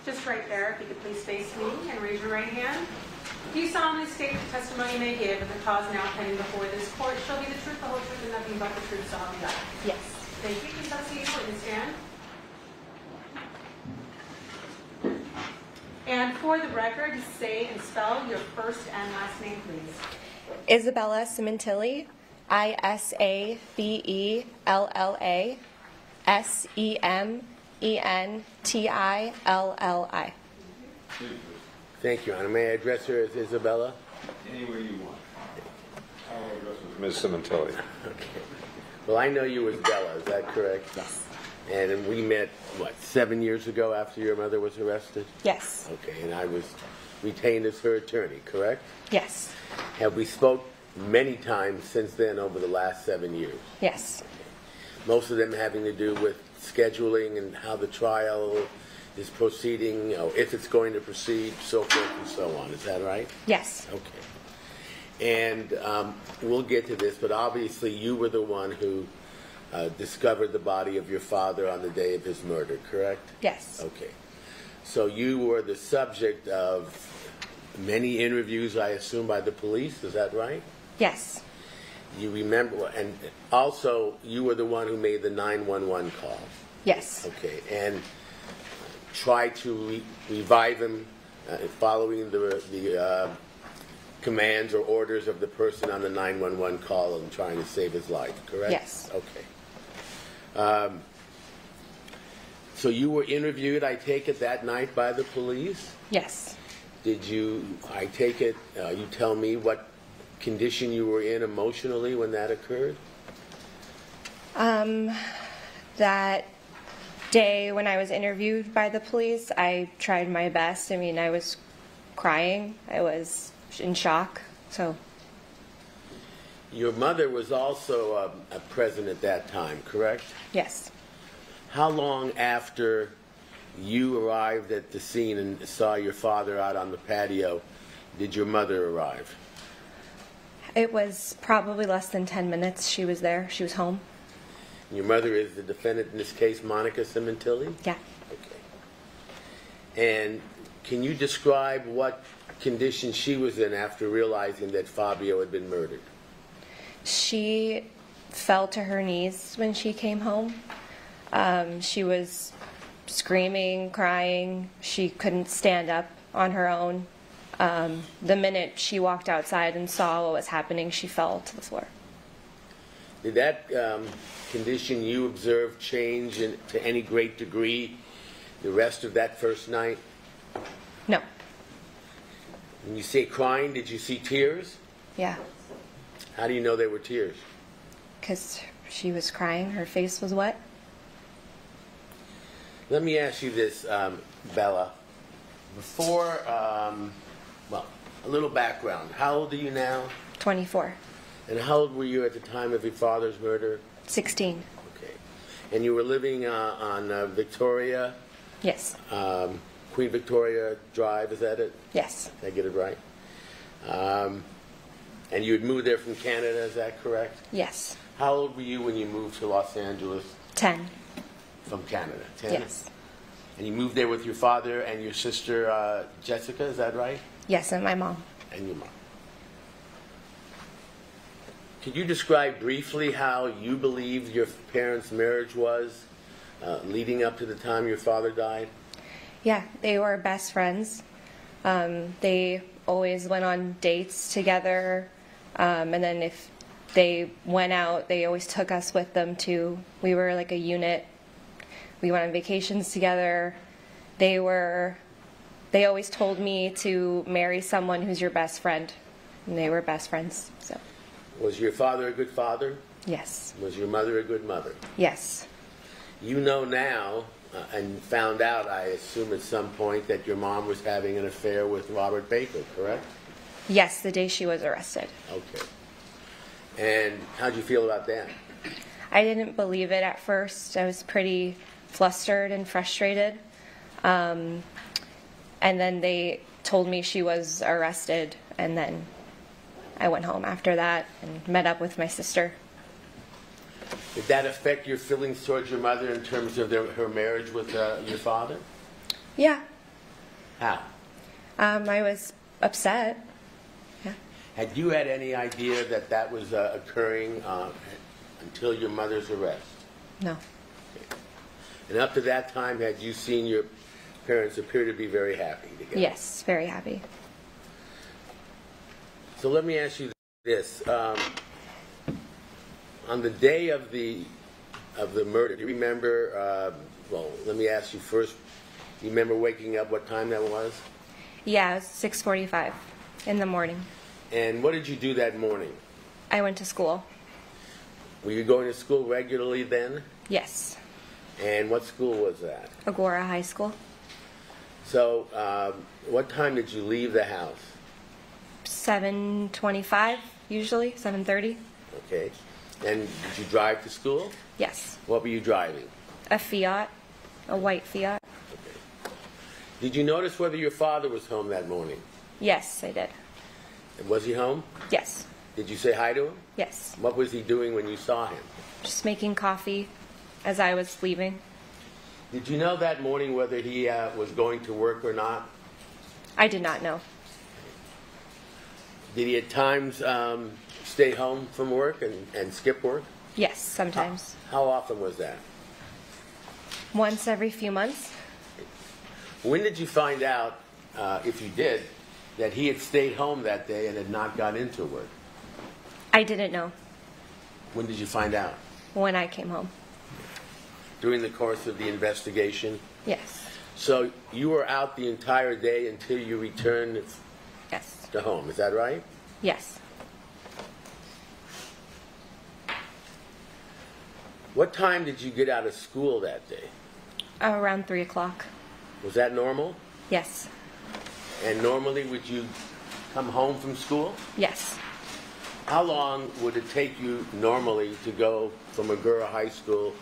Just right there, if you could please face me and raise your right hand. Do you solemnly state the testimony you may give in the cause now pending before this court shall be the truth, the whole truth, and nothing but the truth, so help you God? Yes. Thank you. Please have a seat and stand. And for the record, say and spell your first and last name, please. Isabella Sementilli, Isabella Sementilli. Thank you, Honor. May I address her as Isabella? Any way you want. I'll address Ms. Sementilli. Okay. Well, I know you as Bella, is that correct? Yes. And we met, what, 7 years ago after your mother was arrested? Yes. Okay, and I was retained as her attorney, correct? Yes. Have we spoke many times since then over the last 7 years? Yes. Most of them having to do with scheduling and how the trial is proceeding, you know, if it's going to proceed, so forth and so on. Is that right? Yes. Okay. And we'll get to this, but obviously you were the one who discovered the body of your father on the day of his murder, correct? Yes. Okay. So you were the subject of many interviews, I assume, by the police. Is that right? Yes. You remember, and also you were the one who made the 911 call. Yes. Okay, and tried to revive him following the commands or orders of the person on the 911 call and trying to save his life, correct? Yes. Okay. So you were interviewed, I take it, that night by the police? Yes. Did you, I take it, you tell me what condition you were in emotionally when that occurred? That day when I was interviewed by the police, I tried my best. I mean, I was crying. I was in shock. So. Your mother was also present at that time, correct? Yes. How long after you arrived at the scene and saw your father out on the patio did your mother arrive? It was probably less than 10 minutes she was there. She was home. Your mother is the defendant in this case, Monica Sementilli? Yeah. Okay. And can you describe what condition she was in after realizing that Fabio had been murdered? She fell to her knees when she came home. She was screaming, crying. She couldn't stand up on her own. The minute she walked outside and saw what was happening, she fell to the floor. Did that condition you observed change to any great degree the rest of that first night? No. When you say crying, did you see tears? Yeah. How do you know they were tears? Because she was crying. Her face was wet. Let me ask you this, Bella. Before, well, a little background. How old are you now? 24. And how old were you at the time of your father's murder? 16. Okay. And you were living on Victoria? Yes. Queen Victoria Drive, is that it? Yes. Did I get it right? And you had moved there from Canada, is that correct? Yes. How old were you when you moved to Los Angeles? 10. From Canada? 10? Yes. And you moved there with your father and your sister Jessica, is that right? Yes, and my mom. And your mom. Could you describe briefly how you believe your parents' marriage was leading up to the time your father died? Yeah, they were best friends. They always went on dates together. And then if they went out, they always took us with them too. We were like a unit. We went on vacations together. They always told me to marry someone who's your best friend. And they were best friends. So. Was your father a good father? Yes. Was your mother a good mother? Yes. You know now, and found out, I assume at some point, that your mom was having an affair with Robert Baker, correct? Yes, the day she was arrested. Okay. And how'd you feel about that? I didn't believe it at first. I was pretty flustered and frustrated. And then they told me she was arrested, and then I went home after that and met up with my sister. Did that affect your feelings towards your mother in terms of her marriage with your father? Yeah, How? I was upset. Yeah. Had you had any idea that that was occurring until your mother's arrest? No. And up to that time, had you seen your parents appear to be very happy together? Yes, very happy. So let me ask you this. On the day of the murder, do you remember, well, let me ask you first, do you remember waking up, what time that was? Yeah, it was 6:45 in the morning. And what did you do that morning? I went to school. Were you going to school regularly then? Yes. And what school was that? Agora High School. So what time did you leave the house? 7:25, usually, 7:30. Okay. And did you drive to school? Yes. What were you driving? A Fiat, a white Fiat. Okay. Did you notice whether your father was home that morning? Yes, I did. Was he home? Yes. Did you say hi to him? Yes. What was he doing when you saw him? Just making coffee as I was leaving. Did you know that morning whether he was going to work or not? I did not know. Did he at times stay home from work and skip work? Yes, sometimes. How often was that? Once every few months. When did you find out, if you did, that he had stayed home that day and had not gone into work? I didn't know When did you find out? when I came home. During the course of the investigation? Yes. So you were out the entire day until you returned Yes. to home, is that right? Yes. What time did you get out of school that day? Around 3 o'clock. Was that normal? Yes. And normally would you come home from school? Yes. How long would it take you normally to go from Agora High School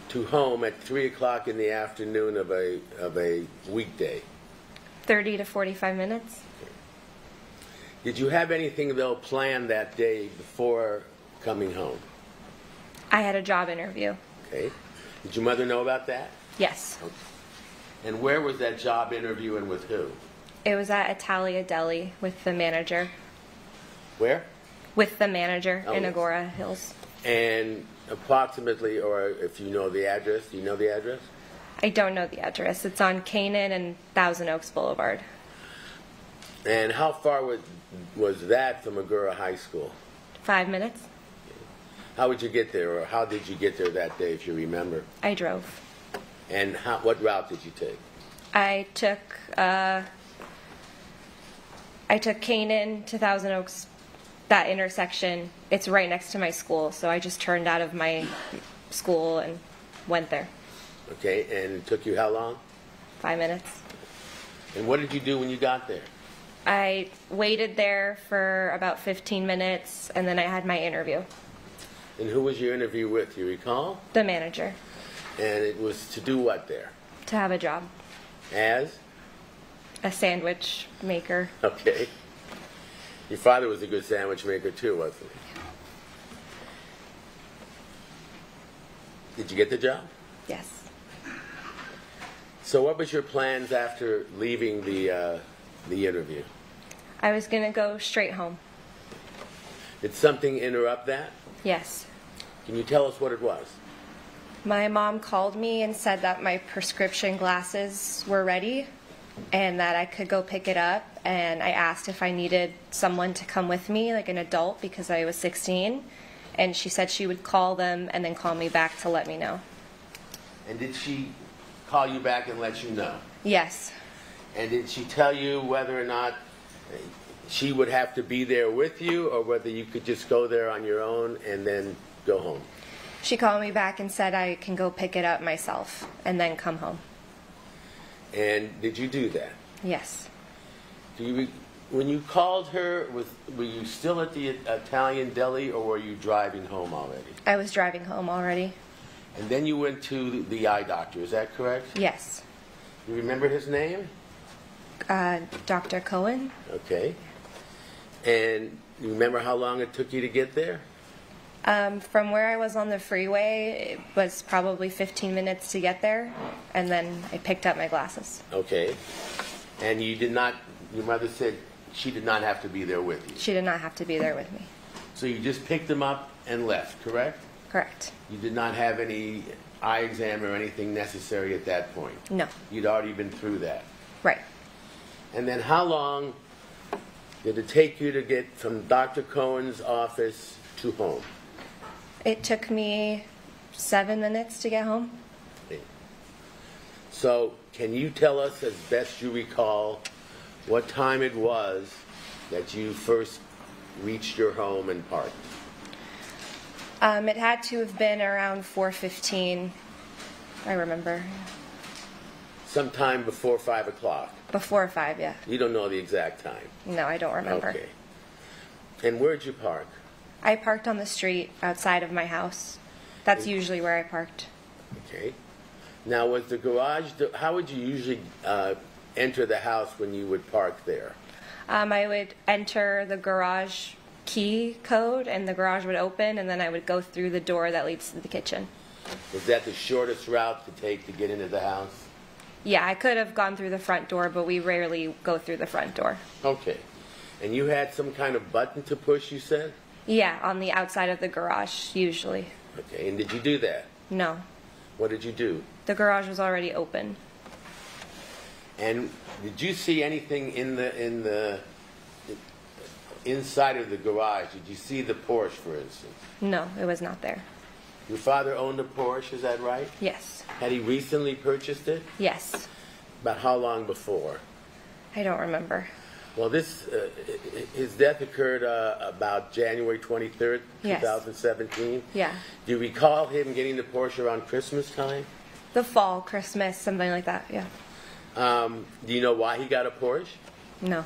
to home at 3 o'clock in the afternoon of a weekday? 30 to 45 minutes. Did you have anything, though, planned that day before coming home? I had a job interview. Okay. Did your mother know about that? Yes. Okay. And where was that job interview and with who? It was at Italia Deli with the manager. Where? With the manager Oh, in yes. Agora Hills. And approximately, or if you know the address, do you know the address? I don't know the address. It's on Canaan and Thousand Oaks Boulevard. And how far was that from Agora High School? 5 minutes. How would you get there, or how did you get there that day, if you remember? I drove. And what route did you take? I took Canaan to Thousand Oaks, that intersection. It's right next to my school, so I just turned out of my school and went there. Okay, and it took you how long? 5 minutes. And what did you do when you got there? I waited there for about 15 minutes, and then I had my interview. And who was your interview with, you recall? The manager. And it was to do what there? To have a job. As? A sandwich maker. Okay. Your father was a good sandwich maker too, wasn't he? Did you get the job? Yes. So what was your plans after leaving the interview? I was going to go straight home. Did something interrupt that? Yes. Can you tell us what it was? My mom called me and said that my prescription glasses were ready and that I could go pick it up. And I asked if I needed someone to come with me, like an adult, because I was 16. And she said she would call them and then call me back to let me know. And did she call you back and let you know? Yes. And did she tell you whether or not she would have to be there with you, or whether you could just go there on your own and then go home? She called me back and said I can go pick it up myself and then come home. And did you do that? Yes. When you called her, were you still at the Italian deli, or were you driving home already? I was driving home already. And then you went to the eye doctor, is that correct? Yes. You remember his name? Dr. Cohen? Okay. And you remember how long it took you to get there? From where I was on the freeway, it was probably 15 minutes to get there, and then I picked up my glasses. Okay. And you did not, your mother said she did not have to be there with you. She did not have to be there with me. So you just picked them up and left, correct? Correct. You did not have any eye exam or anything necessary at that point? No. You'd already been through that. Right. And then how long did it take you to get from Dr. Cohen's office to home? It took me 7 minutes to get home. So can you tell us, as best you recall, what time it was that you first reached your home and parked? It had to have been around 4:15, I remember. Sometime before 5 o'clock. Before 5, yeah. You don't know the exact time? No, I don't remember. Okay. And where'd you park? I parked on the street outside of my house. That's usually where I parked. Okay. Now, was the garage, how would you usually enter the house when you would park there? I would enter the garage key code, and the garage would open, and then I would go through the door that leads to the kitchen. Was that the shortest route to take to get into the house? Yeah, I could have gone through the front door, but we rarely go through the front door. Okay. And you had some kind of button to push, you said? Yeah, on the outside of the garage, usually. Okay. And did you do that? No. What did you do? The garage was already open. And did you see anything in the inside of the garage? Did you see the Porsche, for instance? No, it was not there. Your father owned a Porsche, is that right? Yes. Had he recently purchased it? Yes. About how long before? I don't remember. Well, his death occurred about January 23rd, Yes. 2017. Yeah. Do you recall him getting the Porsche around Christmas time? The fall, Christmas, something like that, yeah. Do you know why he got a Porsche? No.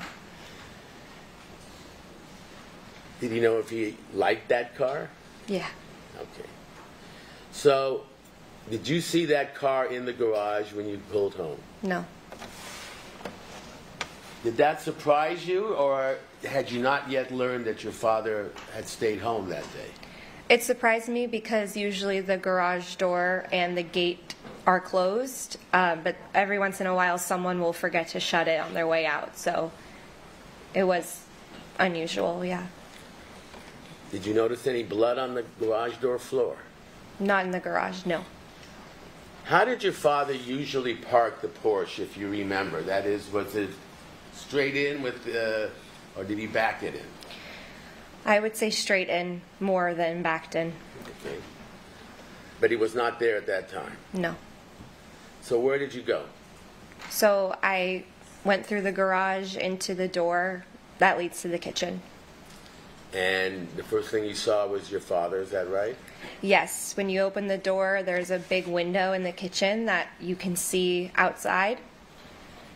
Did you know if he liked that car? Yeah. Okay. So, did you see that car in the garage when you pulled home? No. Did that surprise you, or had you not yet learned that your father had stayed home that day? It surprised me because usually the garage door and the gate are closed, but every once in a while someone will forget to shut it on their way out, so it was unusual, yeah. Did you notice any blood on the garage door floor? Not in the garage, no. How did your father usually park the Porsche, if you remember? That is, was it straight in with, or did he back it in? I would say straight in more than backed in. Okay. But he was not there at that time? No. So where did you go? So I went through the garage into the door that leads to the kitchen. And the first thing you saw was your father, is that right? Yes, when you open the door, there's a big window in the kitchen that you can see outside.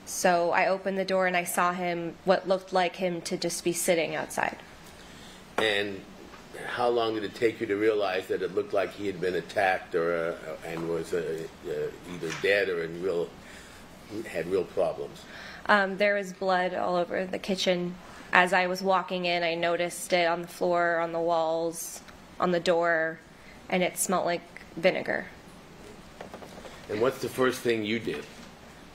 So I opened the door and I saw him, what looked like him to just be sitting outside. And how long did it take you to realize that it looked like he had been attacked or and was either dead or had real problems? There was blood all over the kitchen. As I was walking in, I noticed it on the floor, on the walls, on the door, and it smelled like vinegar. And what's the first thing you did?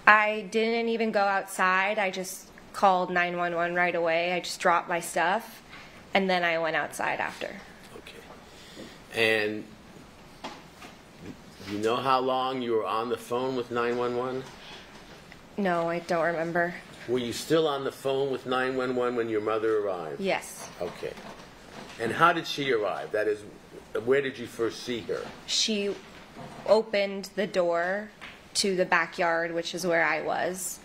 I didn't even go outside. I just called 911 right away. I just dropped my stuff, and then I went outside after. Okay. And do you know how long you were on the phone with 911? No, I don't remember. Were you still on the phone with 911 when your mother arrived? Yes. Okay. And how did she arrive? That is, where did you first see her? She opened the door to the backyard, which is where I was,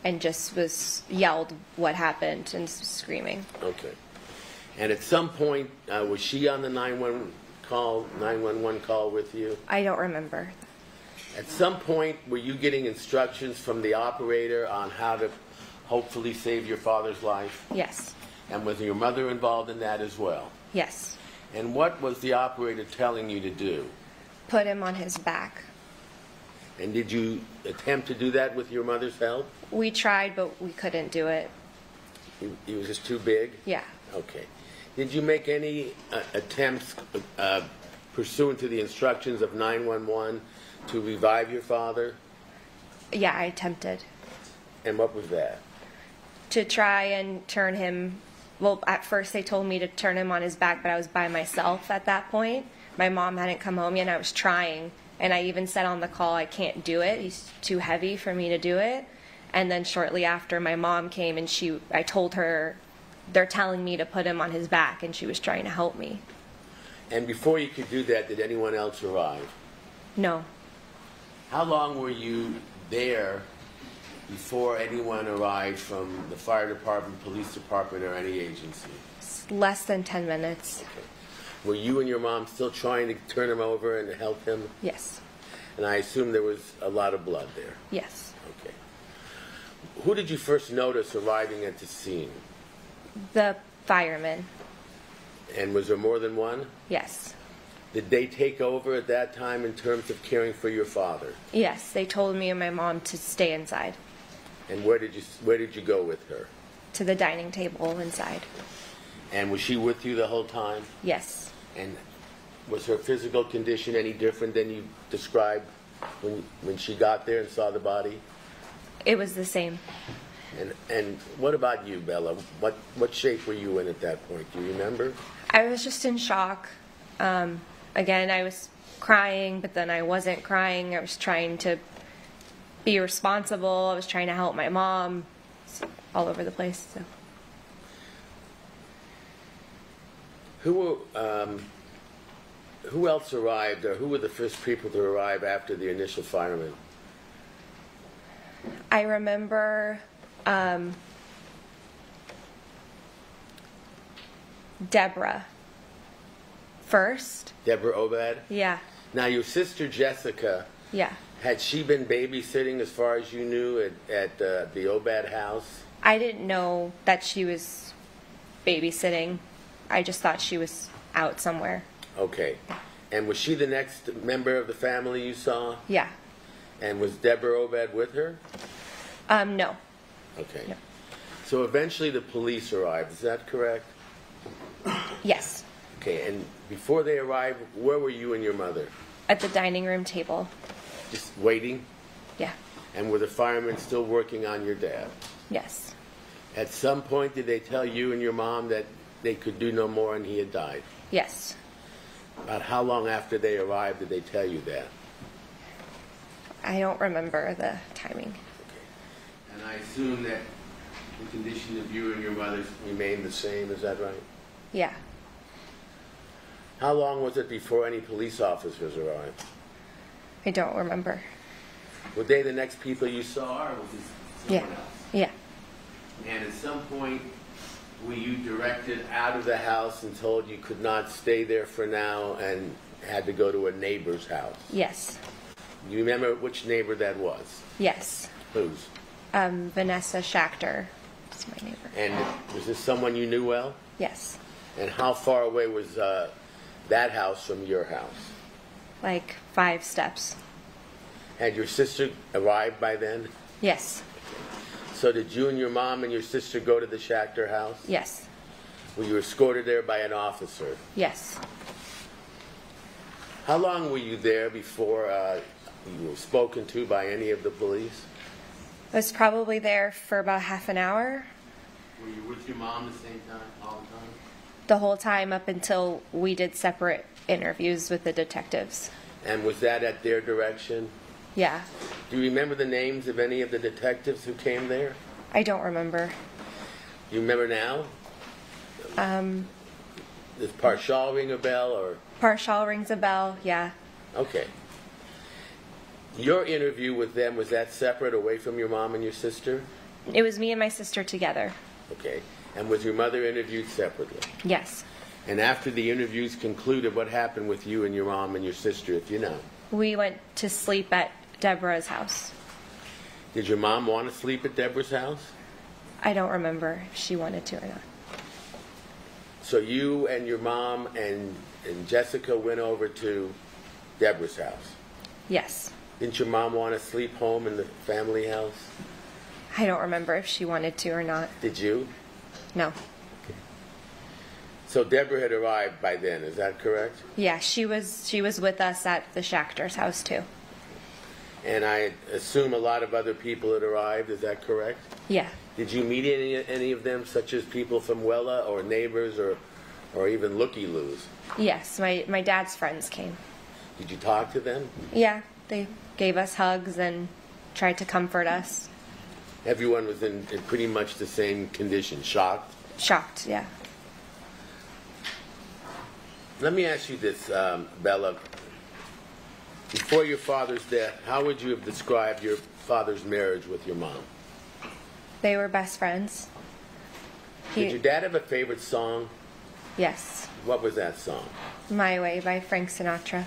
and just yelled what happened and screaming. Okay. And at some point, was she on the 911 call with you? I don't remember. At some point, were you getting instructions from the operator on how to hopefully save your father's life? Yes. And was your mother involved in that as well? Yes. And what was the operator telling you to do? Put him on his back. And did you attempt to do that with your mother's help? We tried, but we couldn't do it. He was just too big? Yeah. Okay. Did you make any attempts pursuant to the instructions of 911 to revive your father? Yeah, I attempted. And what was that? To try and turn him, well, at first they told me to turn him on his back, but I was by myself at that point. My mom hadn't come home yet, and I was trying. And I even said on the call, I can't do it. He's too heavy for me to do it. And then shortly after, my mom came, and I told her, they're telling me to put him on his back, and she was trying to help me. And before you could do that, did anyone else arrive? No. How long were you there before anyone arrived from the fire department, police department, or any agency? Less than 10 minutes. Okay. Were you and your mom still trying to turn him over and help him? Yes. And I assume there was a lot of blood there. Yes. Okay. Who did you first notice arriving at the scene? The firemen. And was there more than one? Yes. Did they take over at that time in terms of caring for your father? Yes, they told me and my mom to stay inside. And where did you go with her? To the dining table inside. And was she with you the whole time? Yes. And was her physical condition any different than you described when she got there and saw the body? It was the same. And what about you, Bella? What shape were you in at that point? Do you remember? I was just in shock. Again, I was crying, but then I wasn't crying. I was trying to be responsible. I was trying to help my mom. It's all over the place. So. Who else arrived, or who were the first people to arrive after the initial firemen? I remember Deborah first. Deborah Obad? Yeah. Now, your sister Jessica, Yeah. had she been babysitting as far as you knew at the Obad house? I didn't know that she was babysitting. I just thought she was out somewhere. Okay. And was she the next member of the family you saw? Yeah. And was Deborah Obad with her? No. Okay. No. So eventually the police arrived, is that correct? Yes. Okay, and before they arrived, where were you and your mother? At the dining room table. Just waiting? Yeah. And were the firemen still working on your dad? Yes. At some point, did they tell you and your mom that they could do no more and he had died? Yes. About how long after they arrived did they tell you that? I don't remember the timing. And I assume that the condition of you and your mother remained the same, is that right? Yeah. How long was it before any police officers arrived? I don't remember. Were they the next people you saw, or was it someone else? Yeah. And at some point, were you directed out of the house and told you could not stay there for now and had to go to a neighbor's house? Yes. Do you remember which neighbor that was? Yes. Whose? Vanessa Schachter is my neighbor. And was this someone you knew well? Yes. And how far away was that house from your house? Like 5 steps. Had your sister arrived by then? Yes. So did you and your mom and your sister go to the Schachter house? Yes. Were you escorted there by an officer? Yes. How long were you there before you were spoken to by any of the police? I was probably there for about half an hour. Were you with your mom the same time, all the time? The whole time up until we did separate interviews with the detectives. And was that at their direction? Yeah. Do you remember the names of any of the detectives who came there? I don't remember. You remember now? Does Parshall ring a bell, or? Parshall rings a bell, yeah. Okay. Your interview with them, was that separate, away from your mom and your sister? It was me and my sister together. Okay. And was your mother interviewed separately? Yes. And after the interviews concluded, what happened with you and your mom and your sister, if you know? We went to sleep at Deborah's house. Did your mom want to sleep at Deborah's house? I don't remember if she wanted to or not. So you and your mom and Jessica went over to Deborah's house. Yes. Didn't your mom want to sleep home in the family house? I don't remember if she wanted to or not. Did you? No. So Deborah had arrived by then, is that correct? Yeah, she was with us at the Schachter's house too. And I assume a lot of other people had arrived, is that correct? Yeah. Did you meet any of them, such as people from Wella or neighbors or even looky-loos? Yes, my dad's friends came. Did you talk to them? Yeah, they gave us hugs and tried to comfort us. Everyone was in pretty much the same condition, shocked? Shocked, yeah. Let me ask you this, Bella. Before your father's death, how would you have described your father's marriage with your mom? They were best friends. Did your dad have a favorite song? Yes. What was that song? My Way by Frank Sinatra.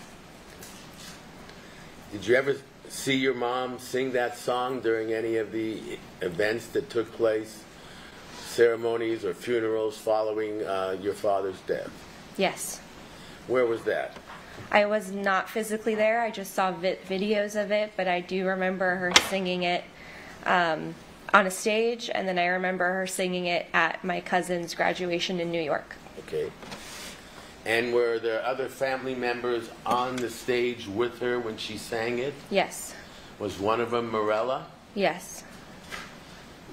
Did you ever see your mom sing that song during any of the events that took place, ceremonies or funerals following your father's death? Yes. Where was that? I was not physically there. I just saw videos of it, but I do remember her singing it on a stage, and then I remember her singing it at my cousin's graduation in New York. Okay. And were there other family members on the stage with her when she sang it? Yes. Was one of them Morella? Yes.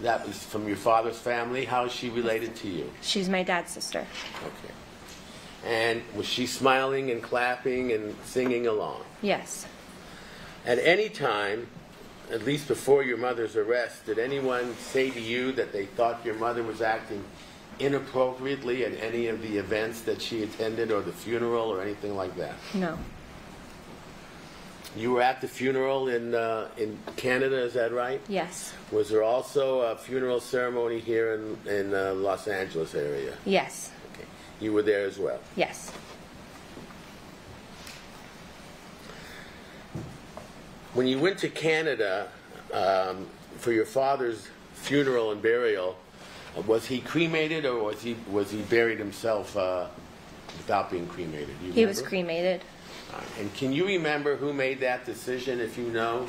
That was from your father's family. How is she related to you? She's my dad's sister. Okay. And was she smiling and clapping and singing along? Yes. At any time, at least before your mother's arrest, did anyone say to you that they thought your mother was acting inappropriately at any of the events that she attended or the funeral or anything like that? No. You were at the funeral in Canada, is that right? Yes. Was there also a funeral ceremony here in Los Angeles area? Yes. Okay. You were there as well? Yes. When you went to Canada for your father's funeral and burial, was he cremated or was he buried himself without being cremated? Do you He was remember? cremated. And can you remember who made that decision, if you know?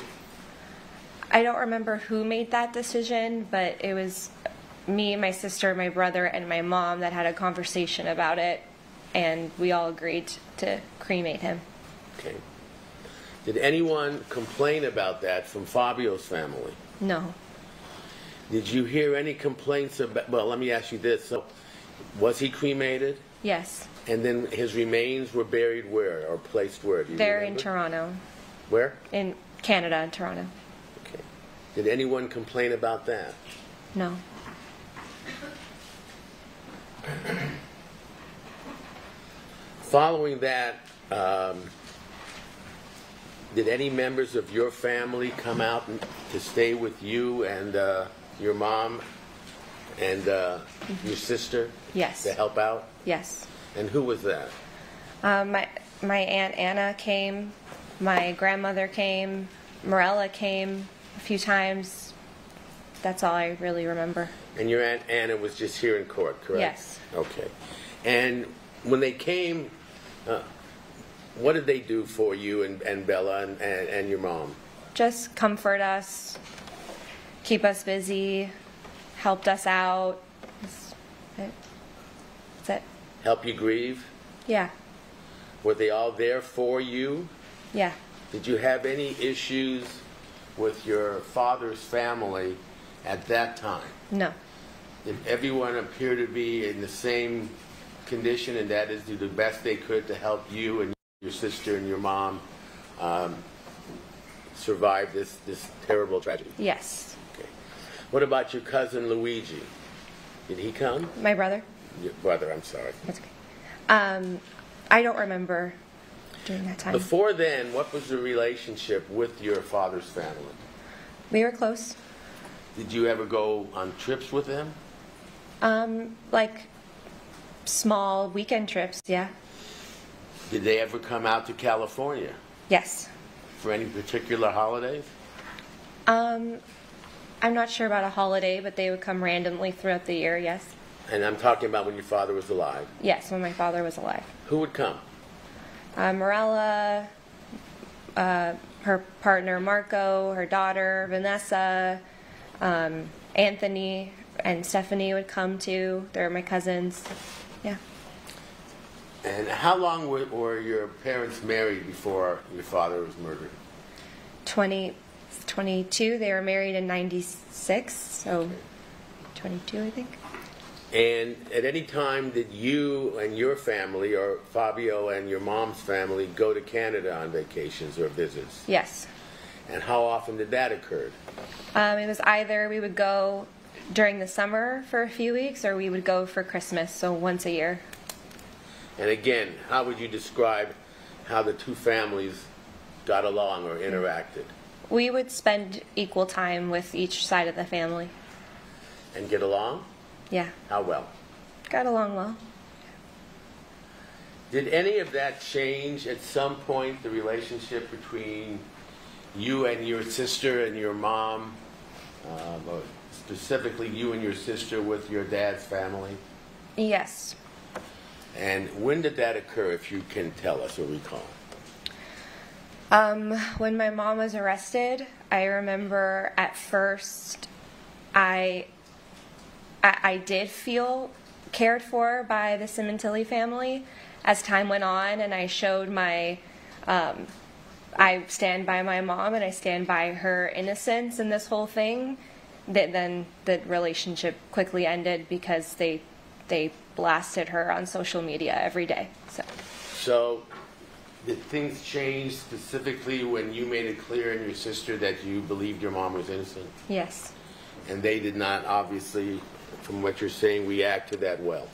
I don't remember who made that decision, but it was me, my sister, my brother, and my mom that had a conversation about it, and we all agreed to cremate him. Okay. Did anyone complain about that from Fabio's family? No. Did you hear any complaints about, well, let me ask you this. So, was he cremated? Yes. And then his remains were buried where, or placed where? Do you They're remember? in Toronto. Where? In Canada, in Toronto. Okay. Did anyone complain about that? No. Following that, did any members of your family come out to stay with you and your mom and your sister? Yes. To help out? Yes. And who was that? My Aunt Anna came, my grandmother came, Morella came a few times. That's all I really remember. And your Aunt Anna was just here in court, correct? Yes. Okay. And when they came, what did they do for you and Bella and your mom? Just comfort us, keep us busy, helped us out. That's it. Help you grieve? Yeah. Were they all there for you? Yeah. Did you have any issues with your father's family at that time? No. Did everyone appear to be in the same condition, and that is do the best they could to help you and your sister and your mom survive this terrible tragedy? Yes. Okay. What about your cousin Luigi? Did he come? My brother? Your brother, I'm sorry. That's okay. I don't remember during that time. Before then, what was the relationship with your father's family? We were close. Did you ever go on trips with them? Like small weekend trips, yeah. Did they ever come out to California Yes. for any particular holidays? I'm not sure about a holiday, but they would come randomly throughout the year, yes. And I'm talking about when your father was alive. Yes, when my father was alive. Who would come? Morella, her partner Marco, her daughter Vanessa, Anthony and Stephanie would come too. They're my cousins. Yeah. And how long were your parents married before your father was murdered? 22. They were married in 96, so 22, I think. And at any time did you and your family, or Fabio and your mom's family, go to Canada on vacations or visits? Yes. And how often did that occur? It was either we would go during the summer for a few weeks, or we would go for Christmas, so once a year. And again, how would you describe how the two families got along or interacted? We would spend equal time with each side of the family. And get along? Yeah. How well? Got along well. Did any of that change at some point, the relationship between you and your sister and your mom, or specifically you and your sister with your dad's family? Yes. And when did that occur, if you can tell us or recall? When my mom was arrested, I remember at first I did feel cared for by the Sementilli family as time went on, and I showed my, I stand by my mom and I stand by her innocence in this whole thing. Then the relationship quickly ended because they blasted her on social media every day. So did things change specifically when you made it clear in your sister that you believed your mom was innocent? Yes. And they did not, obviously, from what you're saying, react to that well?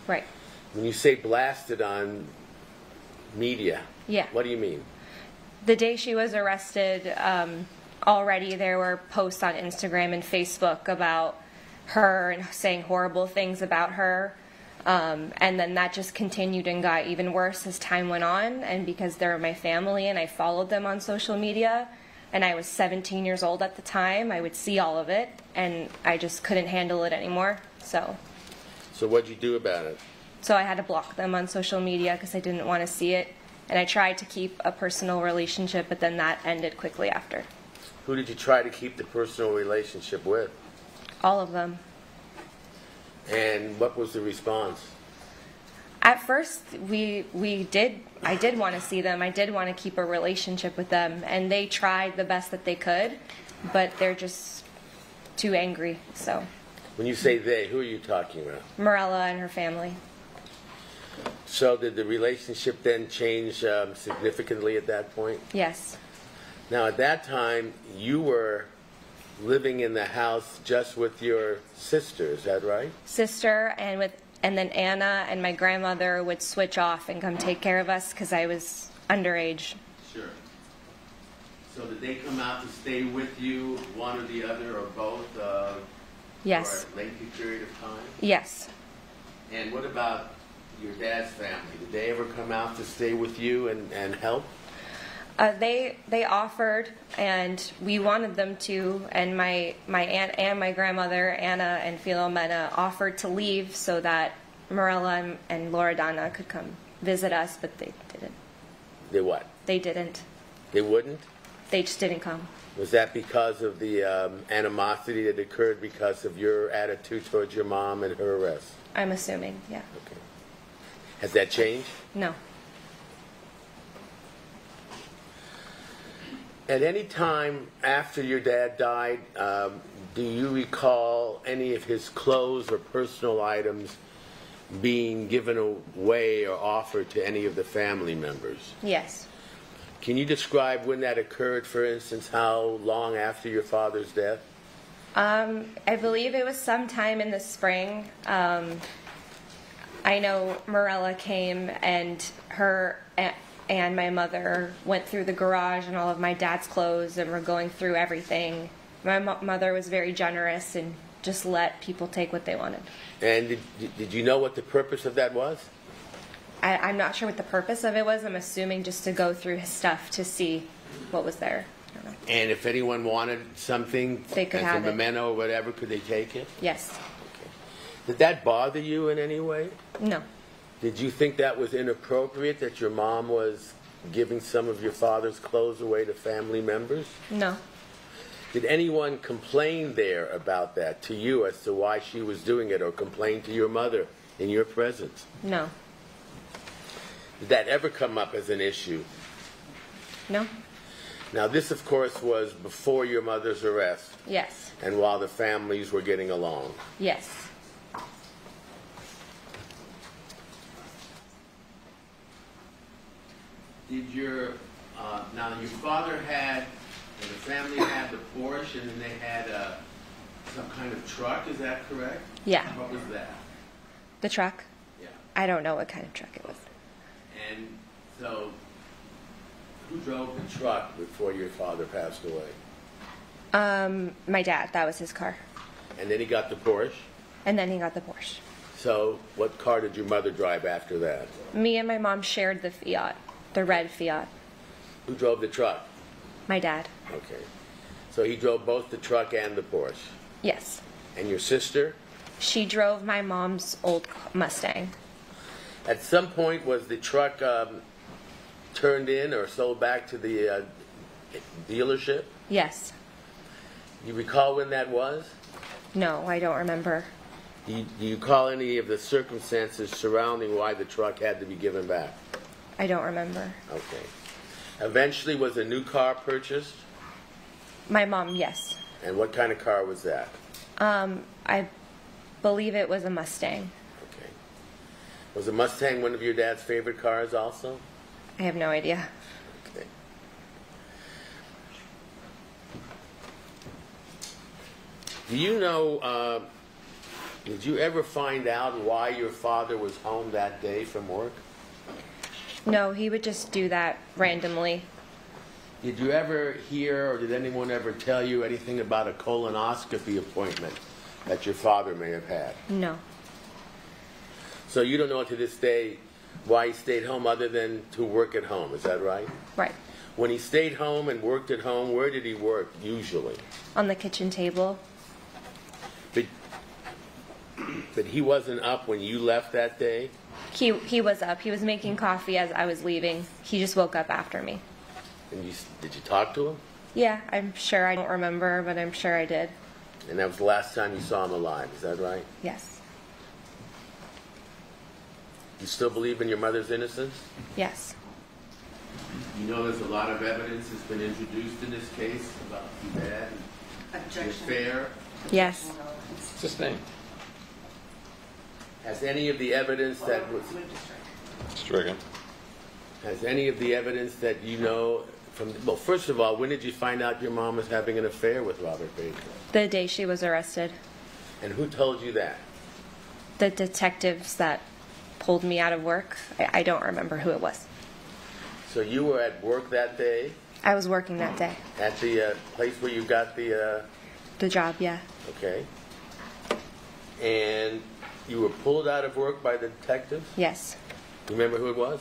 Right. When you say blasted on media, yeah. What do you mean? The day she was arrested, already there were posts on Instagram and Facebook about her and saying horrible things about her. And then that just continued and got even worse as time went on. And because they're my family and I followed them on social media, and I was 17 years old at the time, I would see all of it, and I just couldn't handle it anymore. So what'd you do about it? So I had to block them on social media because I didn't want to see it. And I tried to keep a personal relationship, but then that ended quickly after. Who did you try to keep the personal relationship with? All of them. And what was the response? At first, I did want to see them. I did want to keep a relationship with them. And they tried the best that they could, but they're just too angry, so. When you say they, who are you talking about? Morella and her family. So did the relationship then change significantly at that point? Yes. Now, at that time, you were living in the house just with your sister, is that right? Sister, and then Anna and my grandmother would switch off and come take care of us because I was underage. Sure. So did they come out to stay with you, one or the other, or both, yes. for a lengthy period of time? Yes. And what about your dad's family? Did they ever come out to stay with you and help? They offered, and we wanted them to, and my aunt and my grandmother, Anna and Filomena, offered to leave so that Morella and Loredana could come visit us, but they didn't. They what? They didn't. They wouldn't? They just didn't come. Was that because of the animosity that occurred because of your attitude towards your mom and her arrest? I'm assuming, yeah. Okay. Has that changed? No. At any time after your dad died, do you recall any of his clothes or personal items being given away or offered to any of the family members? Yes. Can you describe when that occurred, for instance, how long after your father's death? I believe it was sometime in the spring. I know Morella came, and her and my mother went through the garage and all of my dad's clothes and were going through everything. My mother was very generous and just let people take what they wanted. And did you know what the purpose of that was? I'm not sure what the purpose of it was. I'm assuming just to go through his stuff to see what was there. I don't know. And if anyone wanted something They could as have a it. memento or whatever, could they take it? Yes. Okay. Did that bother you in any way? No. Did you think that was inappropriate, that your mom was giving some of your father's clothes away to family members? No. Did anyone complain there about that to you as to why she was doing it, or complain to your mother in your presence? No. Did that ever come up as an issue? No. Now, this, of course, was before your mother's arrest Yes. and while the families were getting along. Yes. Did your father had, and the family had the Porsche, and then they had some kind of truck, is that correct? Yeah. What was that? The truck? Yeah. I don't know what kind of truck it was. And so, who drove the truck before your father passed away? My dad. That was his car. And then he got the Porsche? And then he got the Porsche. So, what car did your mother drive after that? Me and my mom shared the Fiat, the red Fiat. Who drove the truck? My dad. Okay. So he drove both the truck and the Porsche. Yes. And your sister? She drove my mom's old Mustang. At some point, was the truck turned in or sold back to the dealership? Yes. You recall when that was? No, I don't remember. Do you recall any of the circumstances surrounding why the truck had to be given back? I don't remember. Okay. Eventually, was a new car purchased? My mom, yes. And what kind of car was that? I believe it was a Mustang. Okay. Was a Mustang one of your dad's favorite cars also? I have no idea. Okay. Do you know, did you ever find out why your father was home that day from work? No, he would just do that randomly. Did you ever hear, or did anyone ever tell you anything about a colonoscopy appointment that your father may have had? No. So you don't know to this day why he stayed home other than to work at home, is that right? Right. When he stayed home and worked at home, where did he work usually? On the kitchen table. But he wasn't up when you left that day? He was up. He was making coffee as I was leaving. He just woke up after me. And did you talk to him? Yeah, I'm sure. I don't remember, but I'm sure I did. And that was the last time you saw him alive, is that right? Yes. You still believe in your mother's innocence? Yes. You know there's a lot of evidence that's been introduced in this case about your dad and the affair. Yes. Sustained. Has any of the evidence that was... Stricken. Has any of the evidence that you know from... Well, first of all, when did you find out your mom was having an affair with Robert Baker? The day she was arrested. And who told you that? The detectives that pulled me out of work. I don't remember who it was. So you were at work that day? I was working that day. At the place where you got the... The job, yeah. Okay. And you were pulled out of work by the detectives? Yes. You remember who it was?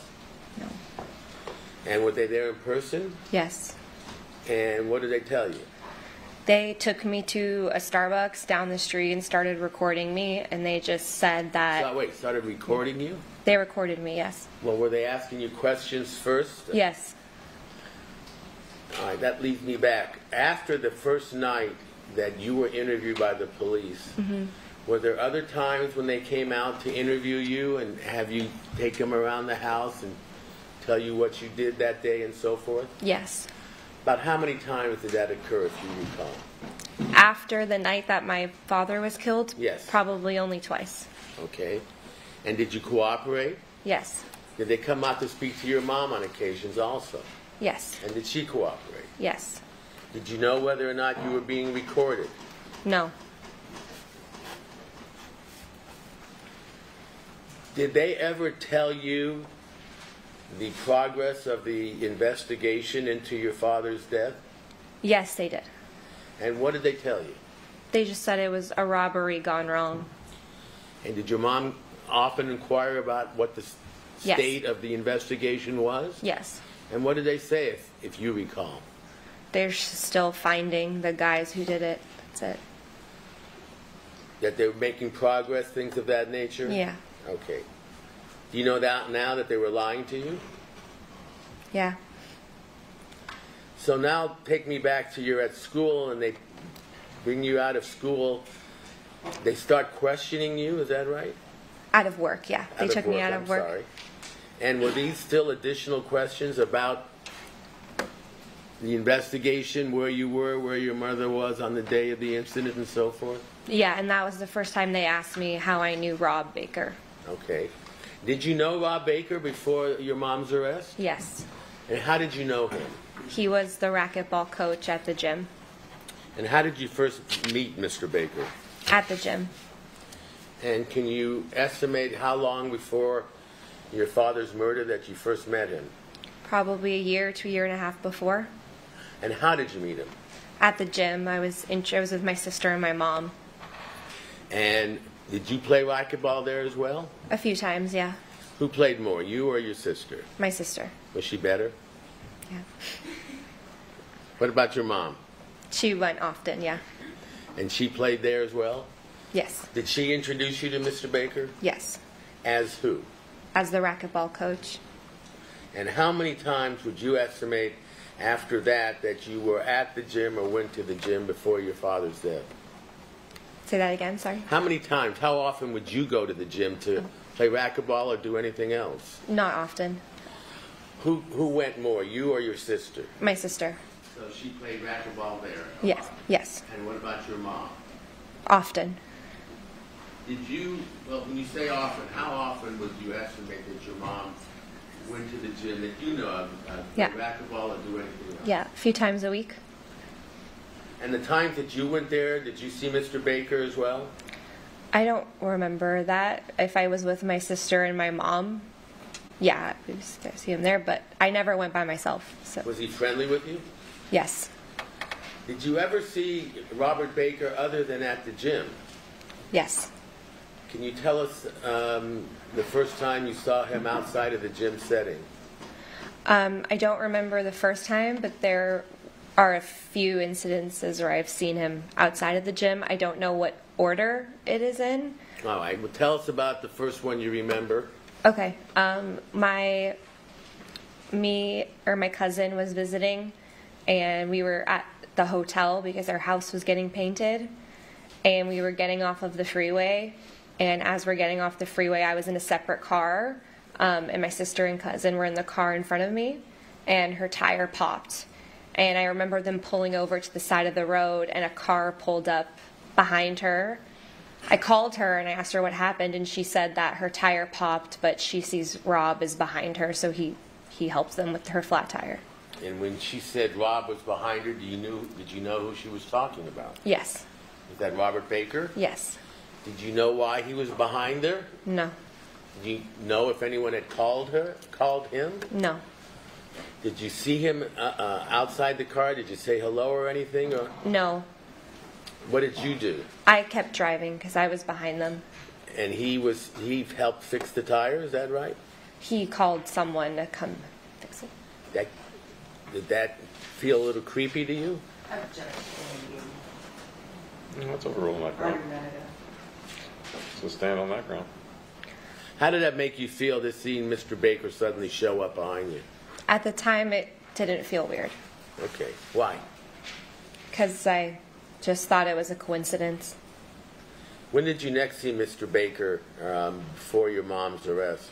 No. And were they there in person? Yes. And what did they tell you? They took me to a Starbucks down the street and started recording me, and they just said that... So, wait, started recording you? They recorded me, yes. Well, were they asking you questions first? Yes. All right, that leads me back. After the first night that you were interviewed by the police, were there other times when they came out to interview you and have you take them around the house and tell you what you did that day and so forth? Yes. About how many times did that occur, if you recall? After the night that my father was killed? Yes. Probably only twice. Okay. And did you cooperate? Yes. Did they come out to speak to your mom on occasions also? Yes. And did she cooperate? Yes. Did you know whether or not you were being recorded? No. Did they ever tell you the progress of the investigation into your father's death? Yes, they did. And what did they tell you? They just said it was a robbery gone wrong. And did your mom often inquire about what the Yes. state of the investigation was? Yes. And what did they say, if you recall? They're still finding the guys who did it. That's it. That they were making progress, things of that nature? Yeah. Okay. Do you know that now that they were lying to you? Yeah. So now take me back to you're at school and they bring you out of school. They start questioning you, is that right? Out of work, yeah. They took me out of work. Sorry. And were these still additional questions about the investigation, where you were, where your mother was on the day of the incident and so forth? Yeah, and that was the first time they asked me how I knew Rob Baker. Okay. Did you know Rob Baker before your mom's arrest? Yes. And how did you know him? He was the racquetball coach at the gym. And how did you first meet Mr. Baker? At the gym. And can you estimate how long before your father's murder that you first met him? Probably a year to a year and a half before. And how did you meet him? At the gym. I was with my sister and my mom. And did you play racquetball there as well? A few times, yeah. Who played more, you or your sister? My sister. Was she better? Yeah. What about your mom? She went often, yeah. And she played there as well? Yes. Did she introduce you to Mr. Baker? Yes. As who? As the racquetball coach. And how many times would you estimate after that you were at the gym or went to the gym before your father's death? Say that again, sorry? How many times, how often would you go to the gym to play racquetball or do anything else? Not often. Who went more, you or your sister? My sister. So she played racquetball there? Yes. Yes. And what about your mom? Often. Did you, well, when you say often, how often would you estimate that your mom went to the gym that you know of, Yeah. play racquetball or do anything else? Yeah, a few times a week. And the times that you went there, did you see Mr. Baker as well? I don't remember that. If I was with my sister and my mom, yeah, I used to see him there, but I never went by myself. So Was he friendly with you? yes. Did you ever see Robert Baker other than at the gym? Yes. Can you tell us the first time you saw him outside of the gym setting? I don't remember the first time, but there are a few incidences where I've seen him outside of the gym. I don't know what order it is in. All right. Well, tell us about the first one you remember. Okay. My cousin was visiting, and we were at the hotel because our house was getting painted, and we were getting off of the freeway. And as we're getting off the freeway, I was in a separate car, and my sister and cousin were in the car in front of me, and her tire popped. And I remember them pulling over to the side of the road, and a car pulled up behind her. I called her and I asked her what happened, and she said that her tire popped, but she sees Rob is behind her, so he helps them with her flat tire. And when she said Rob was behind her, did you know who she was talking about? Yes. Is that Robert Baker? Yes. Did you know why he was behind her? No. Did you know if anyone had called him? No. Did you see him outside the car? Did you say hello or anything? Or No. what did you do? I kept driving because I was behind them. And he helped fix the tire, is that right? He called someone to come fix it. Did that feel a little creepy to you? Let's overrule that ground. So stand on that ground. How did that make you feel to see Mr. Baker suddenly show up behind you? At the time, it didn't feel weird Okay, why? because I just thought it was a coincidence. When did you next see Mr. Baker before your mom's arrest?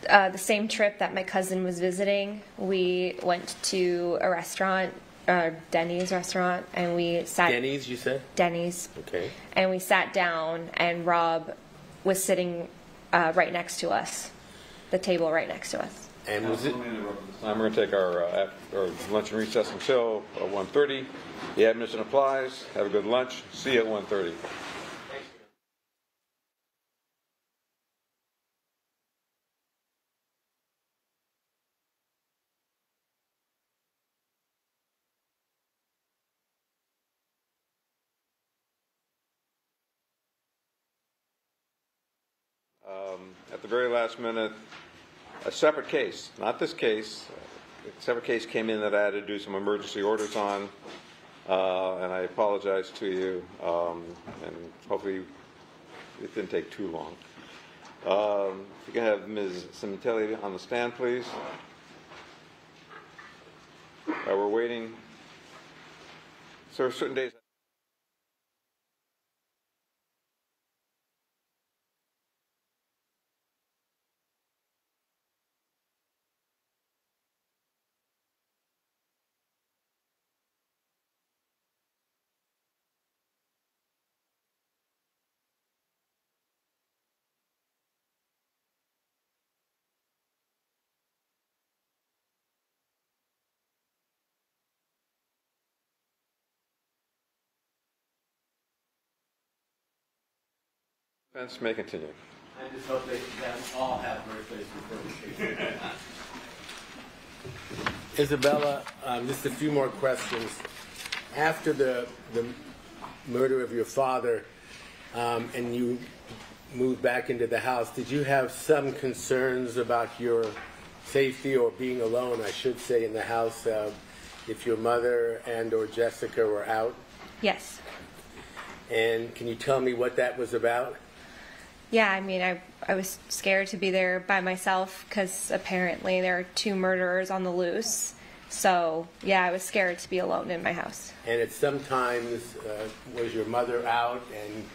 The same trip that my cousin was visiting, we went to a restaurant, Denny's restaurant, and we sat... Denny's, you said? Denny's. Okay. And we sat down, and Rob was sitting right next to us, the table right next to us. And was it... Let me interrupt this time. We're going to take our lunch and recess until 1:30. The admission applies. Have a good lunch. See you at 1:30. At the very last minute, a separate case, not this case, a separate case came in that I had to do some emergency orders on, and I apologize to you, and hopefully it didn't take too long. If you can have Ms. Sementilli on the stand, please. We're waiting. So certain days... Defense may continue. I just hope they all have birthdays before the case. Isabella, just a few more questions. After the murder of your father, and you moved back into the house, did you have some concerns about your safety or being alone, I should say, in the house if your mother and or Jessica were out? Yes. And can you tell me what that was about? Yeah, I mean, I was scared to be there by myself because apparently there are 2 murderers on the loose. So, yeah, I was scared to be alone in my house. And at some times, was your mother out, and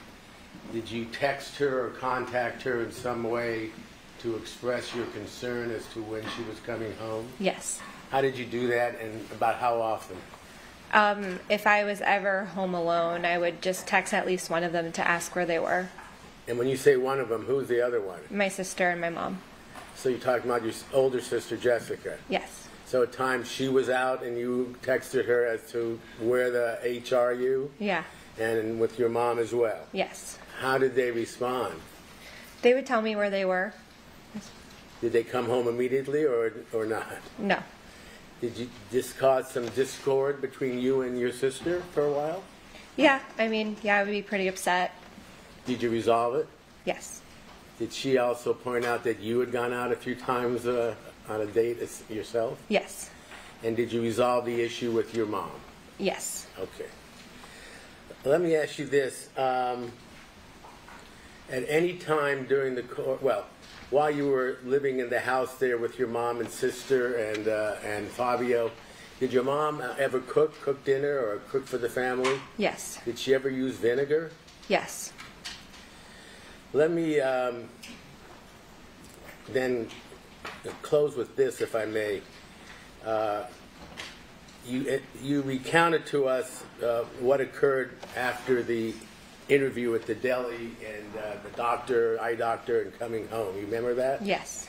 did you text her or contact her in some way to express your concern as to when she was coming home? Yes. How did you do that, and about how often? If I was ever home alone, I would just text at least one of them to ask where they were. And when you say one of them, who's the other one? My sister and my mom. So you're talking about your older sister, Jessica? Yes. So at times she was out and you texted her as to where the H are you? Yeah. And with your mom as well? Yes. How did they respond? They would tell me where they were. Did they come home immediately or not? No. Did this cause some discord between you and your sister for a while? Yeah, I mean, yeah, I would be pretty upset. Did you resolve it? Yes. Did she also point out that you had gone out a few times on a date yourself? Yes. And did you resolve the issue with your mom? Yes. Okay. Let me ask you this. At any time during the while you were living in the house there with your mom and sister and Fabio, did your mom ever cook dinner or cook for the family? Yes. Did she ever use vinegar? Yes. Let me then close with this, if I may. You recounted to us what occurred after the interview at the deli and the eye doctor, and coming home. You remember that? Yes.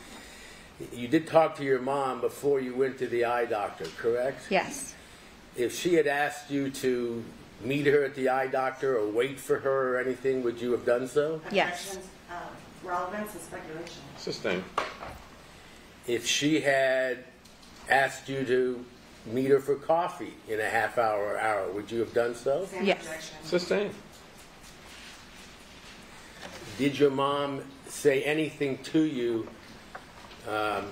You did talk to your mom before you went to the eye doctor, correct? Yes. If she had asked you to meet her at the eye doctor or wait for her or anything, would you have done so? Yes. Relevance and speculation. Sustained. If she had asked you to meet her for coffee in a half hour or hour, would you have done so? Same Yes. objection. Sustained. Did your mom say anything to you that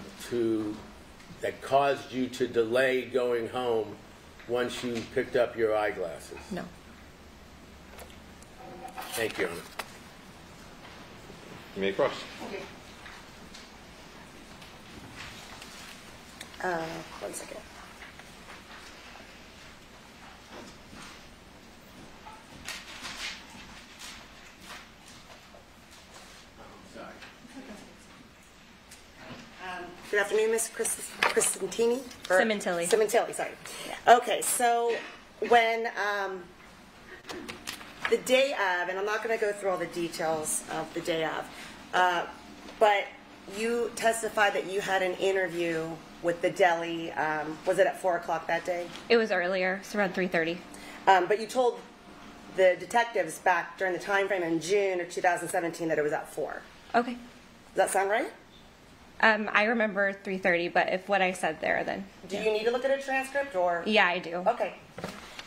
caused you to delay going home once you picked up your eyeglasses? No. Thank you, Anna. You may cross. Okay. 1 second. Good afternoon, Ms. Sementilli. Sementilli. Sementilli, sorry. Okay, so when the day of, and I'm not going to go through all the details of the day of, but you testified that you had an interview with the deli. Was it at 4 o'clock that day? It was earlier. It's around 3:30. But you told the detectives back during the time frame in June of 2017 that it was at 4. Okay. Does that sound right? I remember 3:30, but if what I said there, then Do you need to look at a transcript or? yeah, I do. Okay.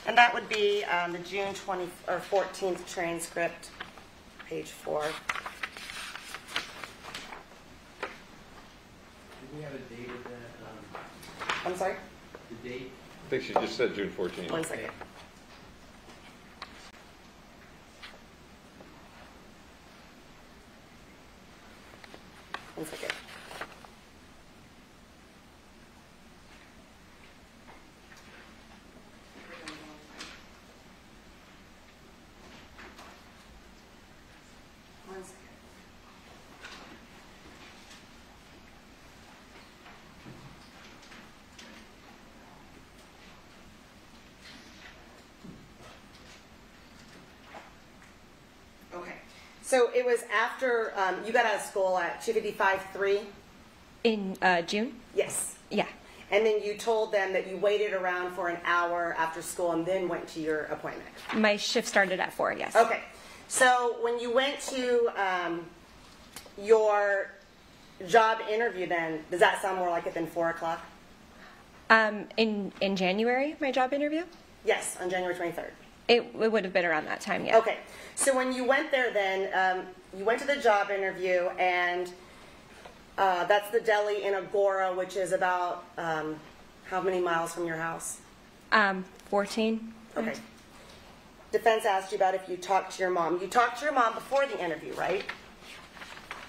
And that would be the June 20 or 14th transcript, page 4. Do we have a date of that? I'm sorry? The date? I think she just said June 14th. 1 second. One second. One second. Okay. So it was after you got out of school at 2:55:3? In June? Yes. Yeah. And then you told them that you waited around for an hour after school and then went to your appointment. My shift started at 4, yes. Okay. So when you went to your job interview then, does that sound more like it than 4 o'clock? In January, my job interview? Yes, on January 23rd. It would have been around that time, yeah. Okay, so when you went there then, you went to the job interview, and that's the deli in Agora, which is about how many miles from your house? 14. Okay. Defense asked you about if you talked to your mom. You talked to your mom before the interview, right?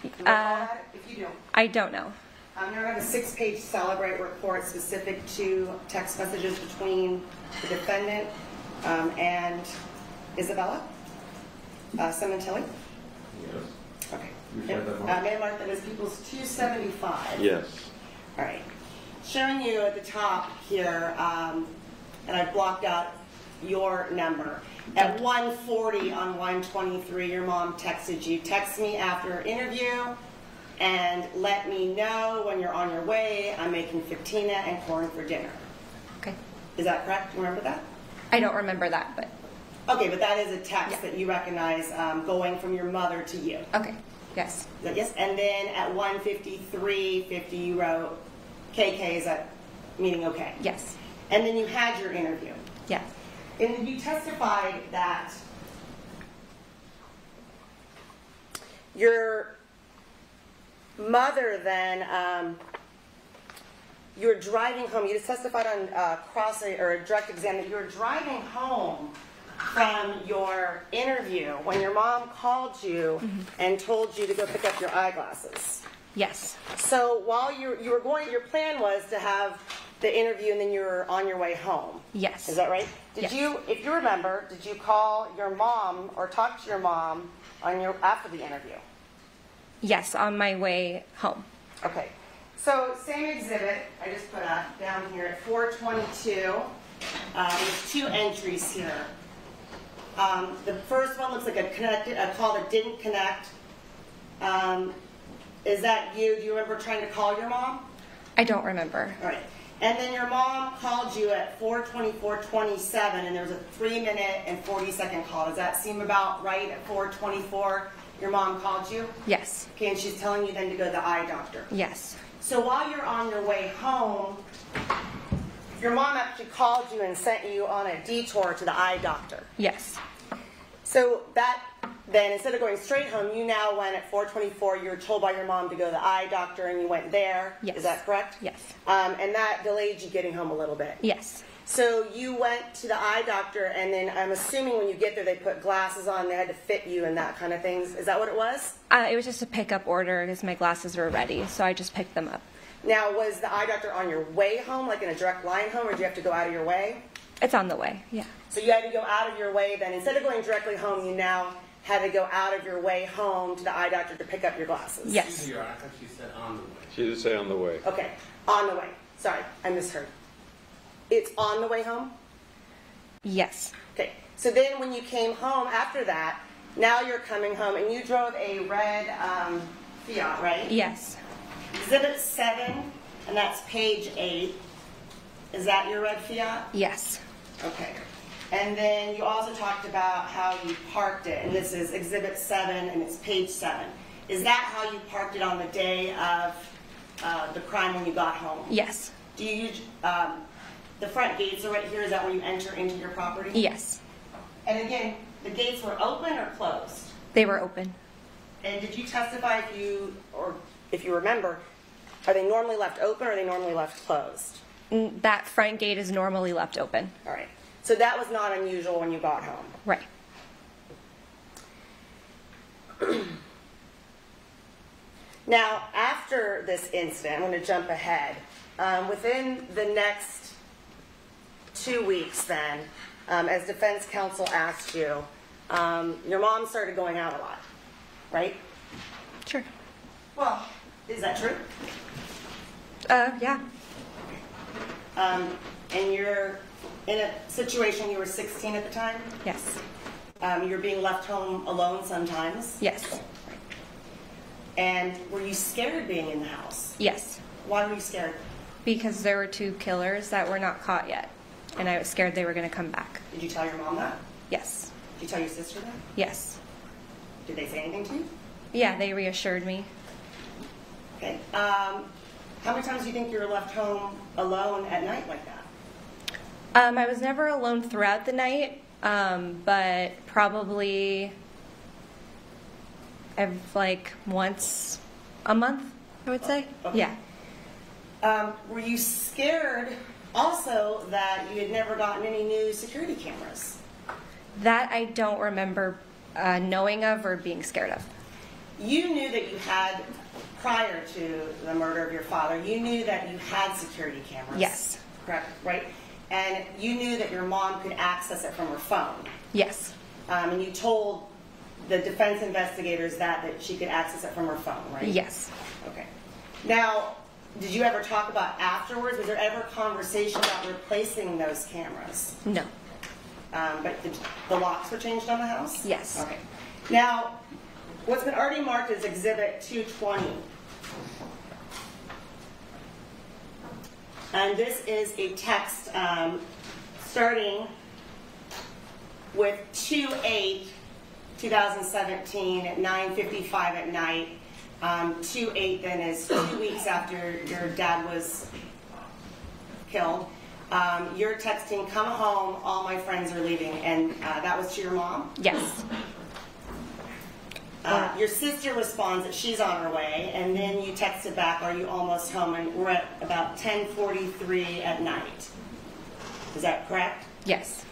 Do you recall that? If you don't. I don't know. I'm going to have a 6-page Celebrate report specific to text messages between the defendant and Isabella Sementilli. Yes. Okay. You said that, Mark? May I mark that as People's 275? Yes. All right. Showing you at the top here, and I've blocked out your number. At 1:40 on 123, your mom texted you, text me after your interview and let me know when you're on your way. I'm making fajita and corn for dinner. Okay. Is that correct? You remember that? I don't remember that, but Okay, but that is a text Yeah. that you recognize going from your mother to you. okay. Yes. Is that yes? And then at 1:53:50, you wrote KK, is that meaning okay? Yes. And then you had your interview. Yeah. And then you testified that your mother then, you were driving home. You just testified on or direct exam that you were driving home from your interview when your mom called you and told you to go pick up your eyeglasses. Yes. So while you were going, your plan was to have the interview and then you were on your way home. Yes. Is that right? Did Yes. you, if you remember, did you call your mom or talk to your mom after the interview? Yes, on my way home. Okay. So same exhibit, I just put down here at 422. There's 2 entries here. The first one looks like a call that didn't connect. Is that you? Do you remember trying to call your mom? I don't remember. All right. And then your mom called you at 4:24:27, and there was a 3-minute and 40-second call. Does that seem about right? At 4:24, your mom called you? Yes. Okay, and she's telling you then to go to the eye doctor. Yes. So while you're on your way home, your mom actually called you and sent you on a detour to the eye doctor. Yes. So that, then instead of going straight home, you now went at 4:24, you were told by your mom to go to the eye doctor and you went there. Yes. Is that correct? Yes. And that delayed you getting home a little bit. Yes. So you went to the eye doctor, and then I'm assuming when you get there they put glasses on, they had to fit you and that kind of things. Is that what it was? It was just a pickup order because my glasses were ready, so I just picked them up. Now, was the eye doctor on your way home, like in a direct line home, or did you have to go out of your way? It's on the way, yeah. So you had to go out of your way then. Instead of going directly home, you now had to go out of your way home to the eye doctor to pick up your glasses. Yes. Excuse me, I thought she said on the way. She did say on the way. Okay, on the way. Sorry, I misheard. It's on the way home? Yes. Okay, so then when you came home after that, now you're coming home, and you drove a red Fiat, right? Yes. Exhibit 7, and that's page 8. Is that your red Fiat? Yes. Okay. And then you also talked about how you parked it, and this is Exhibit 7, and it's page 7. Is that how you parked it on the day of the crime when you got home? Yes. Do you use, the front gates are right here, is that where you enter into your property? Yes. And again, the gates were open or closed? They were open. And did you testify if you remember, are they normally left open or are they normally left closed? That front gate is normally left open. All right. So that was not unusual when you got home. Right. Now, after this incident, I'm going to jump ahead. Within the next 2 weeks then, as defense counsel asked you, your mom started going out a lot, right? Sure. Well, is that true? Yeah. And you're in a situation, you were 16 at the time? Yes. You're being left home alone sometimes? Yes. And were you scared being in the house? Yes. Why were you scared? Because there were 2 killers that were not caught yet, and I was scared they were going to come back. Did you tell your mom that? Yes. Did you tell your sister that? Yes. Did they say anything to you? Yeah, they reassured me. Okay. How many times do you think you were left home alone at night like that? I was never alone throughout the night, but probably like once a month, I would say. Okay. Yeah. Were you scared also that you had never gotten any new security cameras? That I don't remember knowing of or being scared of. You knew that you had, prior to the murder of your father, you knew that you had security cameras. Yes. Correct, right? And you knew that your mom could access it from her phone. Yes. And you told the defense investigators that she could access it from her phone, right? Yes. Okay. Now, did you ever talk about afterwards? Was there ever conversation about replacing those cameras? No. But the locks were changed on the house? Yes. Okay. Now, what's been already marked as Exhibit 220. And this is a text starting with 2/8/2017 at 9:55 at night. 2/8 then is 2 weeks after your dad was killed. You're texting, "Come home, all my friends are leaving," and that was to your mom? Yes. Your sister responds that she's on her way, and then you texted back, "Are you almost home?" And we're at about 10:43 at night. Is that correct? Yes.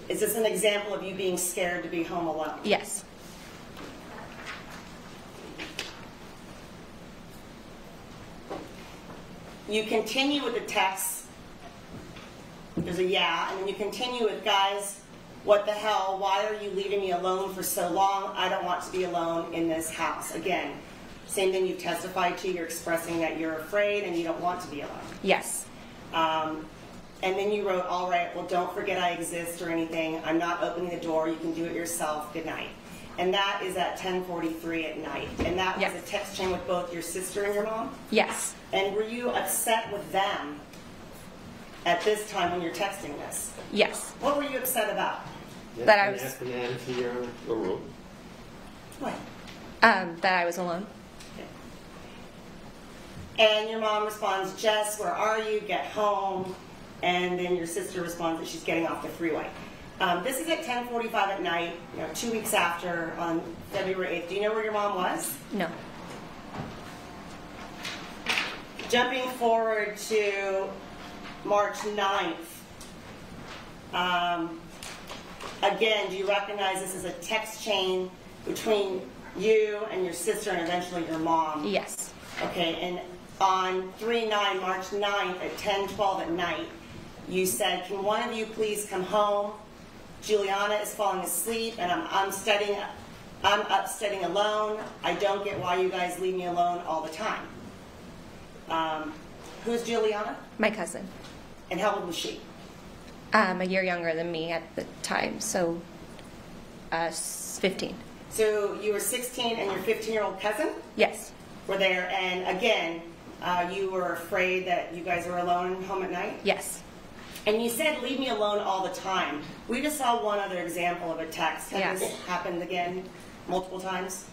Is this an example of you being scared to be home alone? Yes. You continue with the text. There's a yeah, and then you continue with, "Guys, what the hell? Why are you leaving me alone for so long? I don't want to be alone in this house." Again, same thing you've testified to. You're expressing that you're afraid and you don't want to be alone. Yes. And then you wrote, "All right, well, don't forget I exist or anything. I'm not opening the door. You can do it yourself. Good night." And that is at 10:43 at night. And that was Yes. a text chain with both your sister and your mom? Yes. And were you upset with them at this time when you're texting this? Yes. What were you upset about? That I was- Ask the man to your room. What? That I was alone. And your mom responds, "Jess, where are you? Get home." And then your sister responds that she's getting off the freeway. This is at 10:45 at night, 2 weeks after, on February 8th. Do you know where your mom was? No. Jumping forward to March 9th. Again, do you recognize this as a text chain between you and your sister and eventually your mom? Yes. Okay, and on March 9th at 10:12 at night, you said, "Can one of you please come home? Juliana is falling asleep and I'm up studying alone. I don't get why you guys leave me alone all the time." Who's Juliana? My cousin. And how old was she? A year younger than me at the time, so 15. So you were 16 and your 15-year-old cousin Yes. were there, and again, you were afraid that you guys were alone home at night? Yes. And you said, "Leave me alone all the time." We just saw one other example of a text. Has Yeah. this happened again multiple times?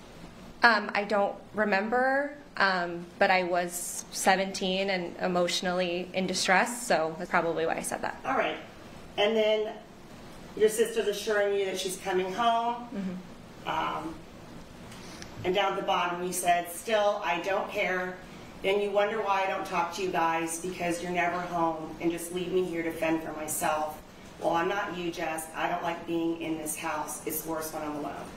I don't remember, but I was 17 and emotionally in distress, so that's probably why I said that. All right. And then your sister's assuring you that she's coming home. And down at the bottom you said, "Still, I don't care. Then you wonder why I don't talk to you guys because you're never home and just leave me here to fend for myself. Well, I'm not you, Jess. I don't like being in this house. It's worse when I'm alone."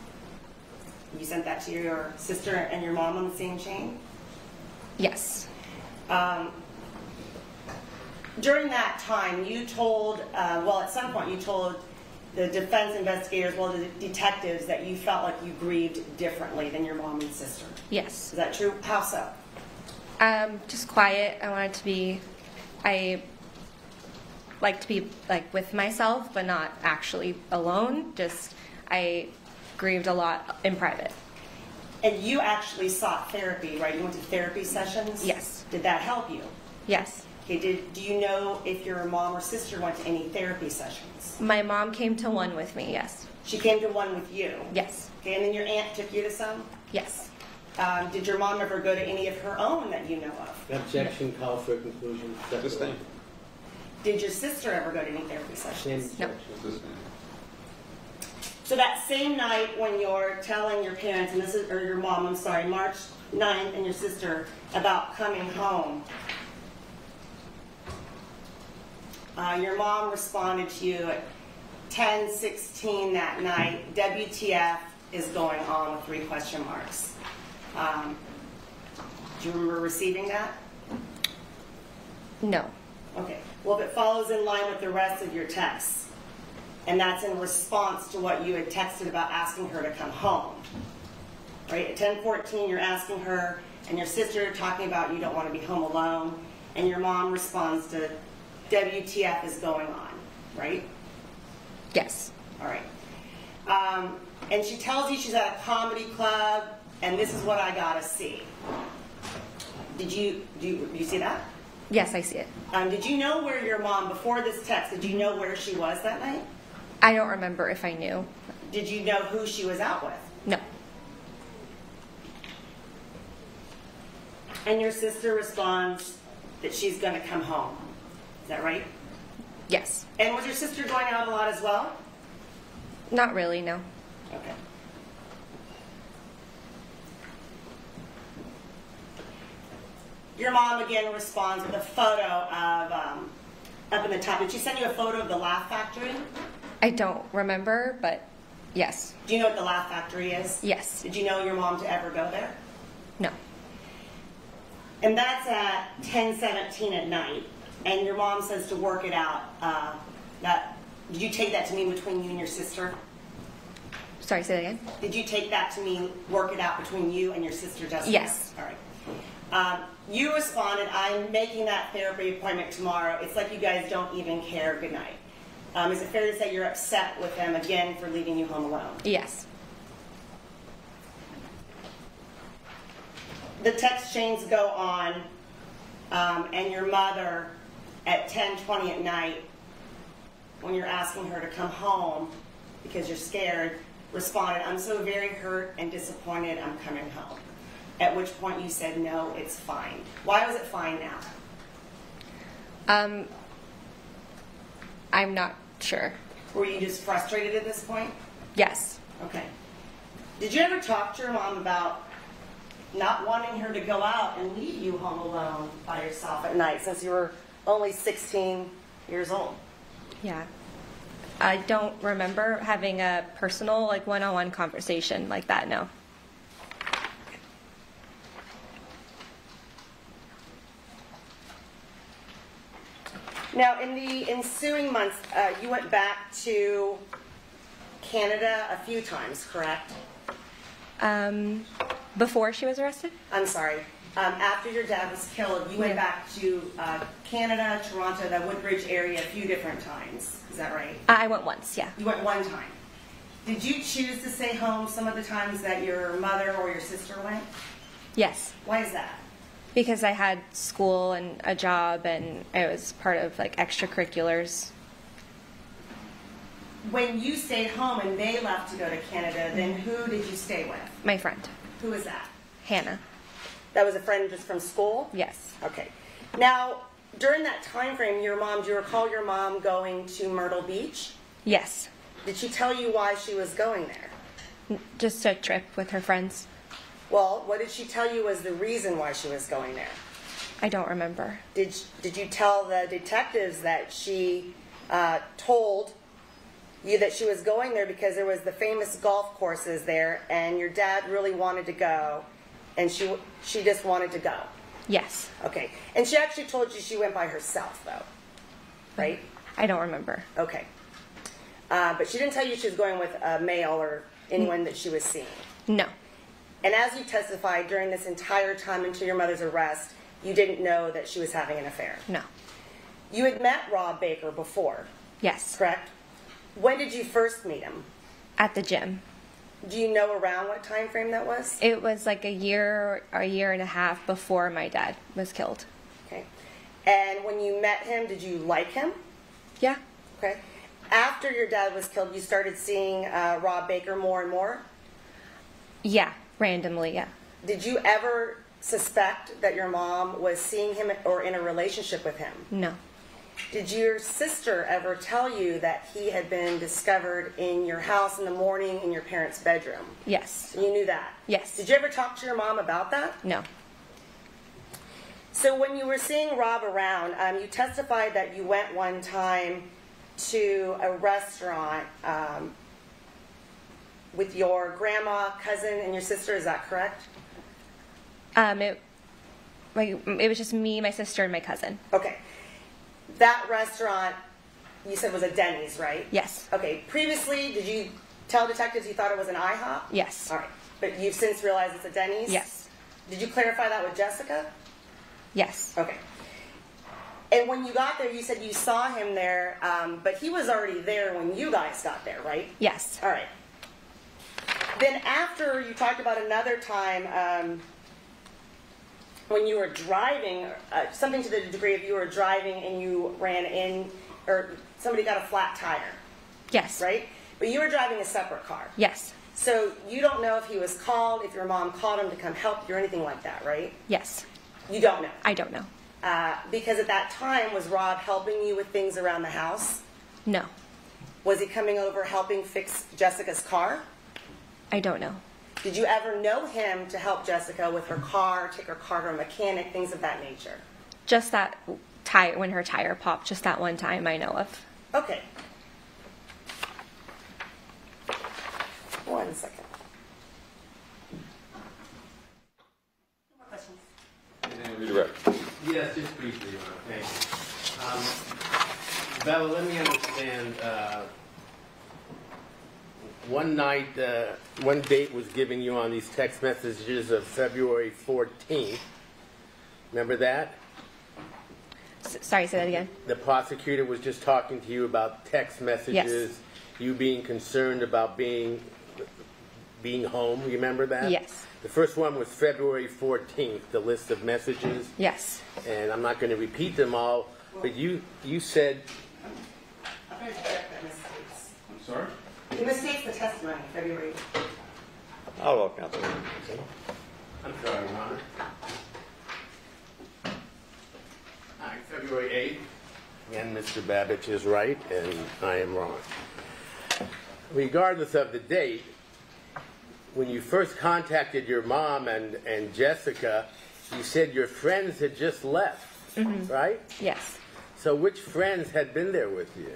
You sent that to your sister and your mom on the same chain? Yes. During that time, you told, at some point you told the defense investigators, the detectives, that you felt like you grieved differently than your mom and sister. Yes. Is that true? How so? Just quiet. I like to be like with myself, but not actually alone. I grieved a lot in private. And you actually sought therapy, right? You went to therapy sessions? Yes. Did that help you? Yes. Okay, do you know if your mom or sister went to any therapy sessions? My mom came to one with me, yes. She came to one with you? Yes. Okay, and then your aunt took you to some? Yes. Did your mom ever go to any of her own that you know of? Objection, call for conclusion. This thing. Did your sister ever go to any therapy Same sessions? No. objection. So that same night when you're telling your parents, and this is, or your mom, I'm sorry, March 9th, and your sister about coming home, your mom responded to you at 10:16 that night, WTF is going on with 3 question marks. Do you remember receiving that? No. Okay. Well, if it follows in line with the rest of your texts, and that's in response to what you had texted about asking her to come home, right? At 10:14, you're asking her and your sister talking about you don't want to be home alone, and your mom responds to WTF is going on, right? Yes. All right. And she tells you she's at a comedy club, and this is what I gotta see. Do you see that? Yes, I see it. Did you know where your mom, before this text, did you know where she was that night? I don't remember if I knew. Did you know who she was out with? No. And your sister responds that she's going to come home. Is that right? Yes. And was your sister going out a lot as well? Not really, no. Okay. Your mom again responds with a photo of, up in the top. Did she send you a photo of the Laugh Factory? I don't remember, but yes. Do you know what the Laugh Factory is? Yes. Did you know your mom to ever go there? No. And that's at 10:17 at night. And your mom says to work it out. Did you take that to mean between you and your sister? Sorry, say that again? Did you take that to mean work it out between you and your sister, Jessica? Yes. All right. You responded, I'm making that therapy appointment tomorrow. It's like you guys don't even care. Good night. Is it fair to say you're upset with them again for leaving you home alone? Yes. The text chains go on, and your mother at 10:20 at night, when you're asking her to come home because you're scared, responded, I'm so very hurt and disappointed, I'm coming home. At which point you said, no, it's fine. Why was it fine now? I'm not sure. Were you just frustrated at this point? Yes. Okay. Did you ever talk to your mom about not wanting her to go out and leave you home alone by yourself at night since you were only 16 years old? Yeah. I don't remember having a personal, like, one-on-one conversation like that, no. Now, in the ensuing months, you went back to Canada a few times, correct? Before she was arrested? I'm sorry. After your dad was killed, you went back to Canada, Toronto, the Woodbridge area a few different times. Is that right? I went once, yeah. You went one time. Did you choose to stay home some of the times that your mother or your sister went? Yes. Why is that? Because I had school and a job, and it was part of, like, extracurriculars. When you stayed home and they left to go to Canada, then who did you stay with? My friend, Who was that? Hannah. That was a friend just from school? Yes. Okay. Now, during that time frame, do you recall your mom going to Myrtle Beach? Yes. Did she tell you why she was going there? Just a trip with her friends. Well, what did she tell you was the reason why she was going there? I don't remember. Did you tell the detectives that she told you that she was going there because there was the famous golf courses there and your dad really wanted to go and she just wanted to go? Yes. Okay. And she actually told you she went by herself, though, right? I don't remember. Okay. But she didn't tell you she was going with a male or anyone that she was seeing? No. And as you testified, during this entire time until your mother's arrest, you didn't know that she was having an affair? No. You had met Rob Baker before, Yes. correct? When did you first meet him? At the gym. Do you know around what time frame that was? It was like a year and a half before my dad was killed. Okay. And when you met him, did you like him? Yeah. Okay. After your dad was killed, you started seeing Rob Baker more and more? Yeah. Randomly, yeah. Did you ever suspect that your mom was seeing him or in a relationship with him? No. Did your sister ever tell you that he had been discovered in your house in the morning in your parents' bedroom? Yes. You knew that? Yes. Did you ever talk to your mom about that? No. So when you were seeing Rob around, you testified that you went one time to a restaurant with your grandma, cousin, and your sister. Is that correct? It was just me, my sister, and my cousin. Okay. That restaurant, you said was a Denny's, right? Yes. Okay. Previously, did you tell detectives you thought it was an IHOP? Yes. All right. But you've since realized it's a Denny's? Yes. Did you clarify that with Jessica? Yes. Okay. And when you got there, you said you saw him there, but he was already there when you guys got there, right? Yes. All right. Then after, you talked about another time when you were driving, something to the degree of you were driving and you ran in, or somebody got a flat tire, Yes. right? But you were driving a separate car. Yes. So you don't know if he was called, if your mom called him to come help you or anything like that, right? Yes. You don't know. I don't know. Because at that time, was Rob helping you with things around the house? No. Was he coming over helping fix Jessica's car? I don't know. Did you ever know him to help Jessica with her car, take her car to a mechanic, things of that nature? Just that tire, when her tire popped, just that one time I know of. Okay. 1 second. No more questions. Redirect. Yes, just briefly, Your Honor. Thank you. Bella, let me understand. One night, one date was given you on these text messages of February 14th. Remember that? Sorry, say that again. The prosecutor was just talking to you about text messages, Yes. you being concerned about being home. You remember that? Yes. The first one was February 14th, the list of messages. Yes. And I'm not going to repeat them all, but you said, I'm going to check that mistakes. I'm sorry? It mistakes the testimony, February. I'll walk out there. I'm sorry, Your Honor. All right, February 8th. Again, Mr. Babbage is right, and I am wrong. Regardless of the date, when you first contacted your mom and Jessica, you said your friends had just left, right? Yes. So which friends had been there with you?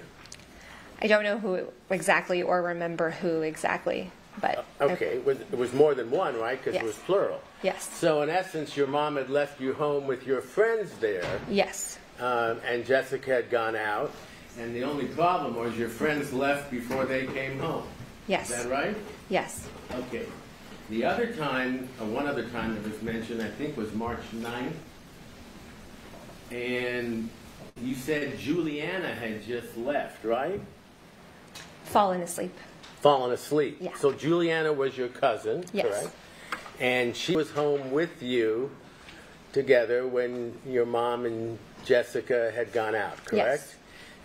I don't know who exactly or remember who exactly, but... Okay, it was more than one, right? Because Yes. it was plural. Yes. So in essence, your mom had left you home with your friends there, Yes. and Jessica had gone out, and the only problem was your friends left before they came home. Yes. Is that right? Yes. Okay. The other time, one other time that was mentioned, I think was March 9th, and you said Juliana had just left, right? Fallen asleep. Fallen asleep. Yeah. So Juliana was your cousin, Yes. correct? And she was home with you together when your mom and Jessica had gone out, correct? Yes.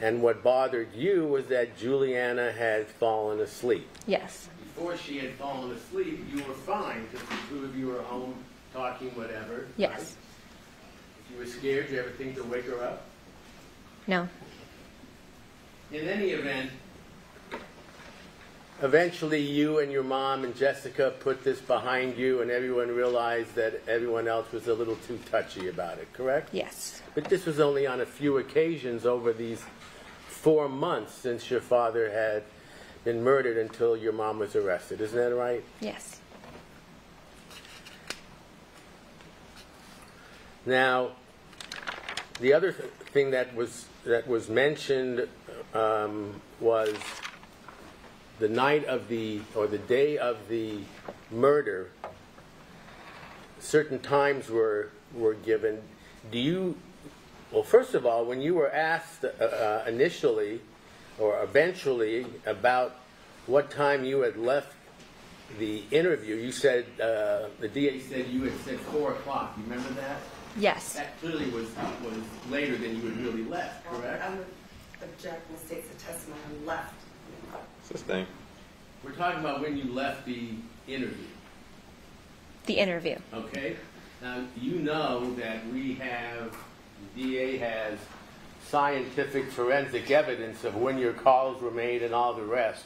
And what bothered you was that Juliana had fallen asleep. Yes. Before she had fallen asleep, you were fine because the two of you were home talking, whatever. Yes. Right? If you were scared, did you ever think to wake her up? No. In any event, eventually you and your mom and Jessica put this behind you and everyone realized that everyone else was a little too touchy about it, correct? Yes. But this was only on a few occasions over these 4 months since your father had been murdered until your mom was arrested. Isn't that right? Yes. Now, the other thing that was mentioned was the night of the day of the murder. Certain times were given. Well, first of all, when you were asked initially or eventually about what time you had left the interview, you said the DA said you had said 4 o'clock. You remember that? Yes. That clearly was later than you had really left, correct? I would object in the state's testimony left. Sustained. We're talking about when you left the interview, The interview. okay? Now, you know that we have, the DA has scientific forensic evidence of when your calls were made and all the rest,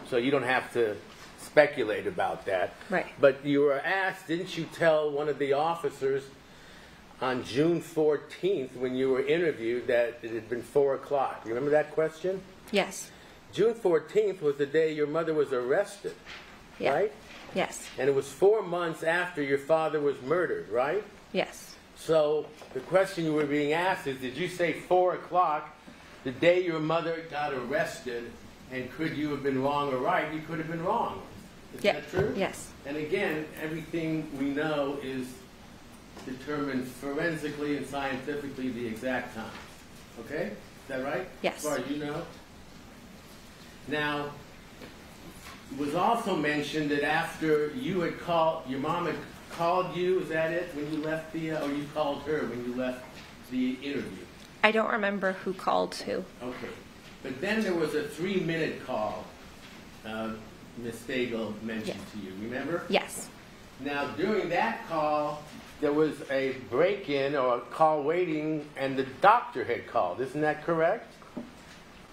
so you don't have to speculate about that. Right. But you were asked, didn't you tell one of the officers on June 14th when you were interviewed that it had been 4 o'clock? You remember that question? Yes. June 14th was the day your mother was arrested, Yeah. right? Yes. And it was 4 months after your father was murdered, right? Yes. So the question you were being asked is, did you say 4 o'clock the day your mother got arrested, and could you have been wrong or right? You could have been wrong. Is Yeah. that true? Yes. And again, everything we know is determined forensically and scientifically the exact time. Okay? Is that right? Yes. As far as you know? Now, it was also mentioned that after you had called, your mom had called you, is that it, when you left the, or you called her when you left the interview? I don't remember who called who. Okay. But then there was a 3-minute call, Ms. Stagel mentioned to you, remember? Yes. Now, during that call, there was a break-in or a call waiting, and the doctor had called. Isn't that correct?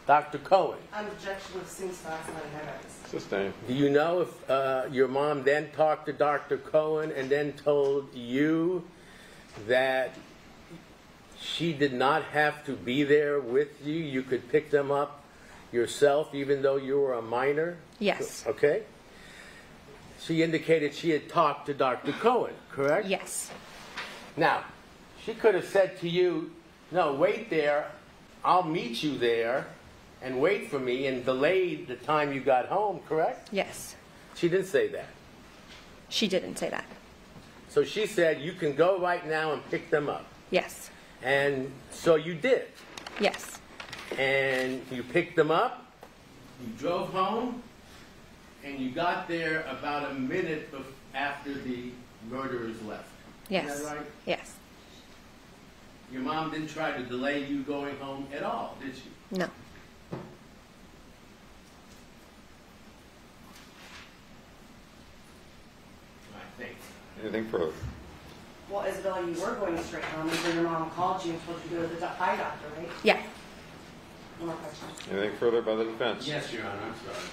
Dr. Cohen. Objection of seems fast and evidence. Sustained. Do you know if your mom then talked to Dr. Cohen and then told you that she did not have to be there with you? You could pick them up yourself even though you were a minor? Yes. Okay. She indicated she had talked to Dr. Cohen, correct? Yes. Now, she could have said to you, no, wait there, I'll meet you there, and wait for me, and delayed the time you got home, correct? Yes. She didn't say that. She didn't say that. So she said, you can go right now and pick them up. Yes. And so you did. Yes. And you picked them up, you drove home, and you got there about a minute after the murderers left. Yes. Is that right? Yes. Your mom didn't try to delay you going home at all, did she? No. All right, thanks. Anything further? Well, Isabella, you were going straight home, and then your mom called you and told you to go to the eye doctor, right? Yeah. No more questions. Anything further by the defense? Yes, Your Honor, I'm sorry.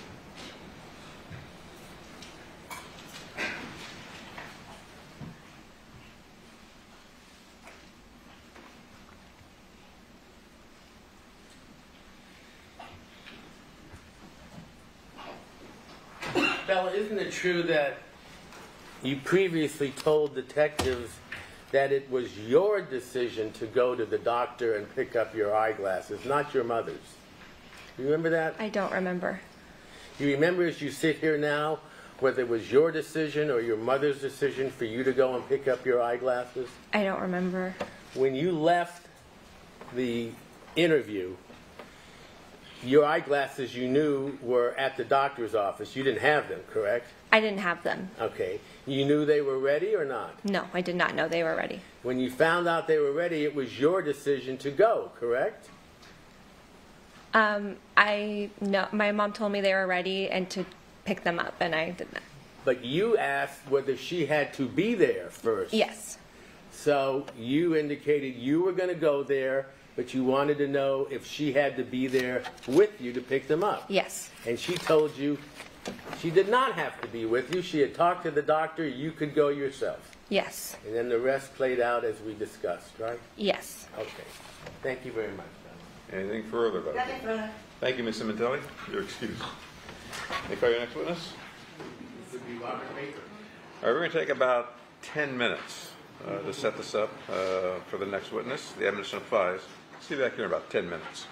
Bella, isn't it true that you previously told detectives that it was your decision to go to the doctor and pick up your eyeglasses, not your mother's? You remember that? I don't remember. You remember as you sit here now whether it was your decision or your mother's decision for you to go and pick up your eyeglasses? I don't remember. When you left the interview, your eyeglasses you knew were at the doctor's office. You didn't have them, correct? I didn't have them. Okay. You knew they were ready or not? No, I did not know they were ready. When you found out they were ready, it was your decision to go, correct? My mom told me they were ready and to pick them up, and I did that. But you asked whether she had to be there first. Yes. So you indicated you were going to go there, but you wanted to know if she had to be there with you to pick them up. Yes. And she told you she did not have to be with you. She had talked to the doctor. You could go yourself. Yes. And then the rest played out as we discussed, right? Yes. Okay. Thank you very much. Anything further by the Nothing defense? further. Thank you, Ms. Sementilli. You're excused. May I call your next witness? This would be Robert Baker. All right, we're going to take about 10 minutes to set this up for the next witness. The evidence applies. See you back here in about 10 minutes.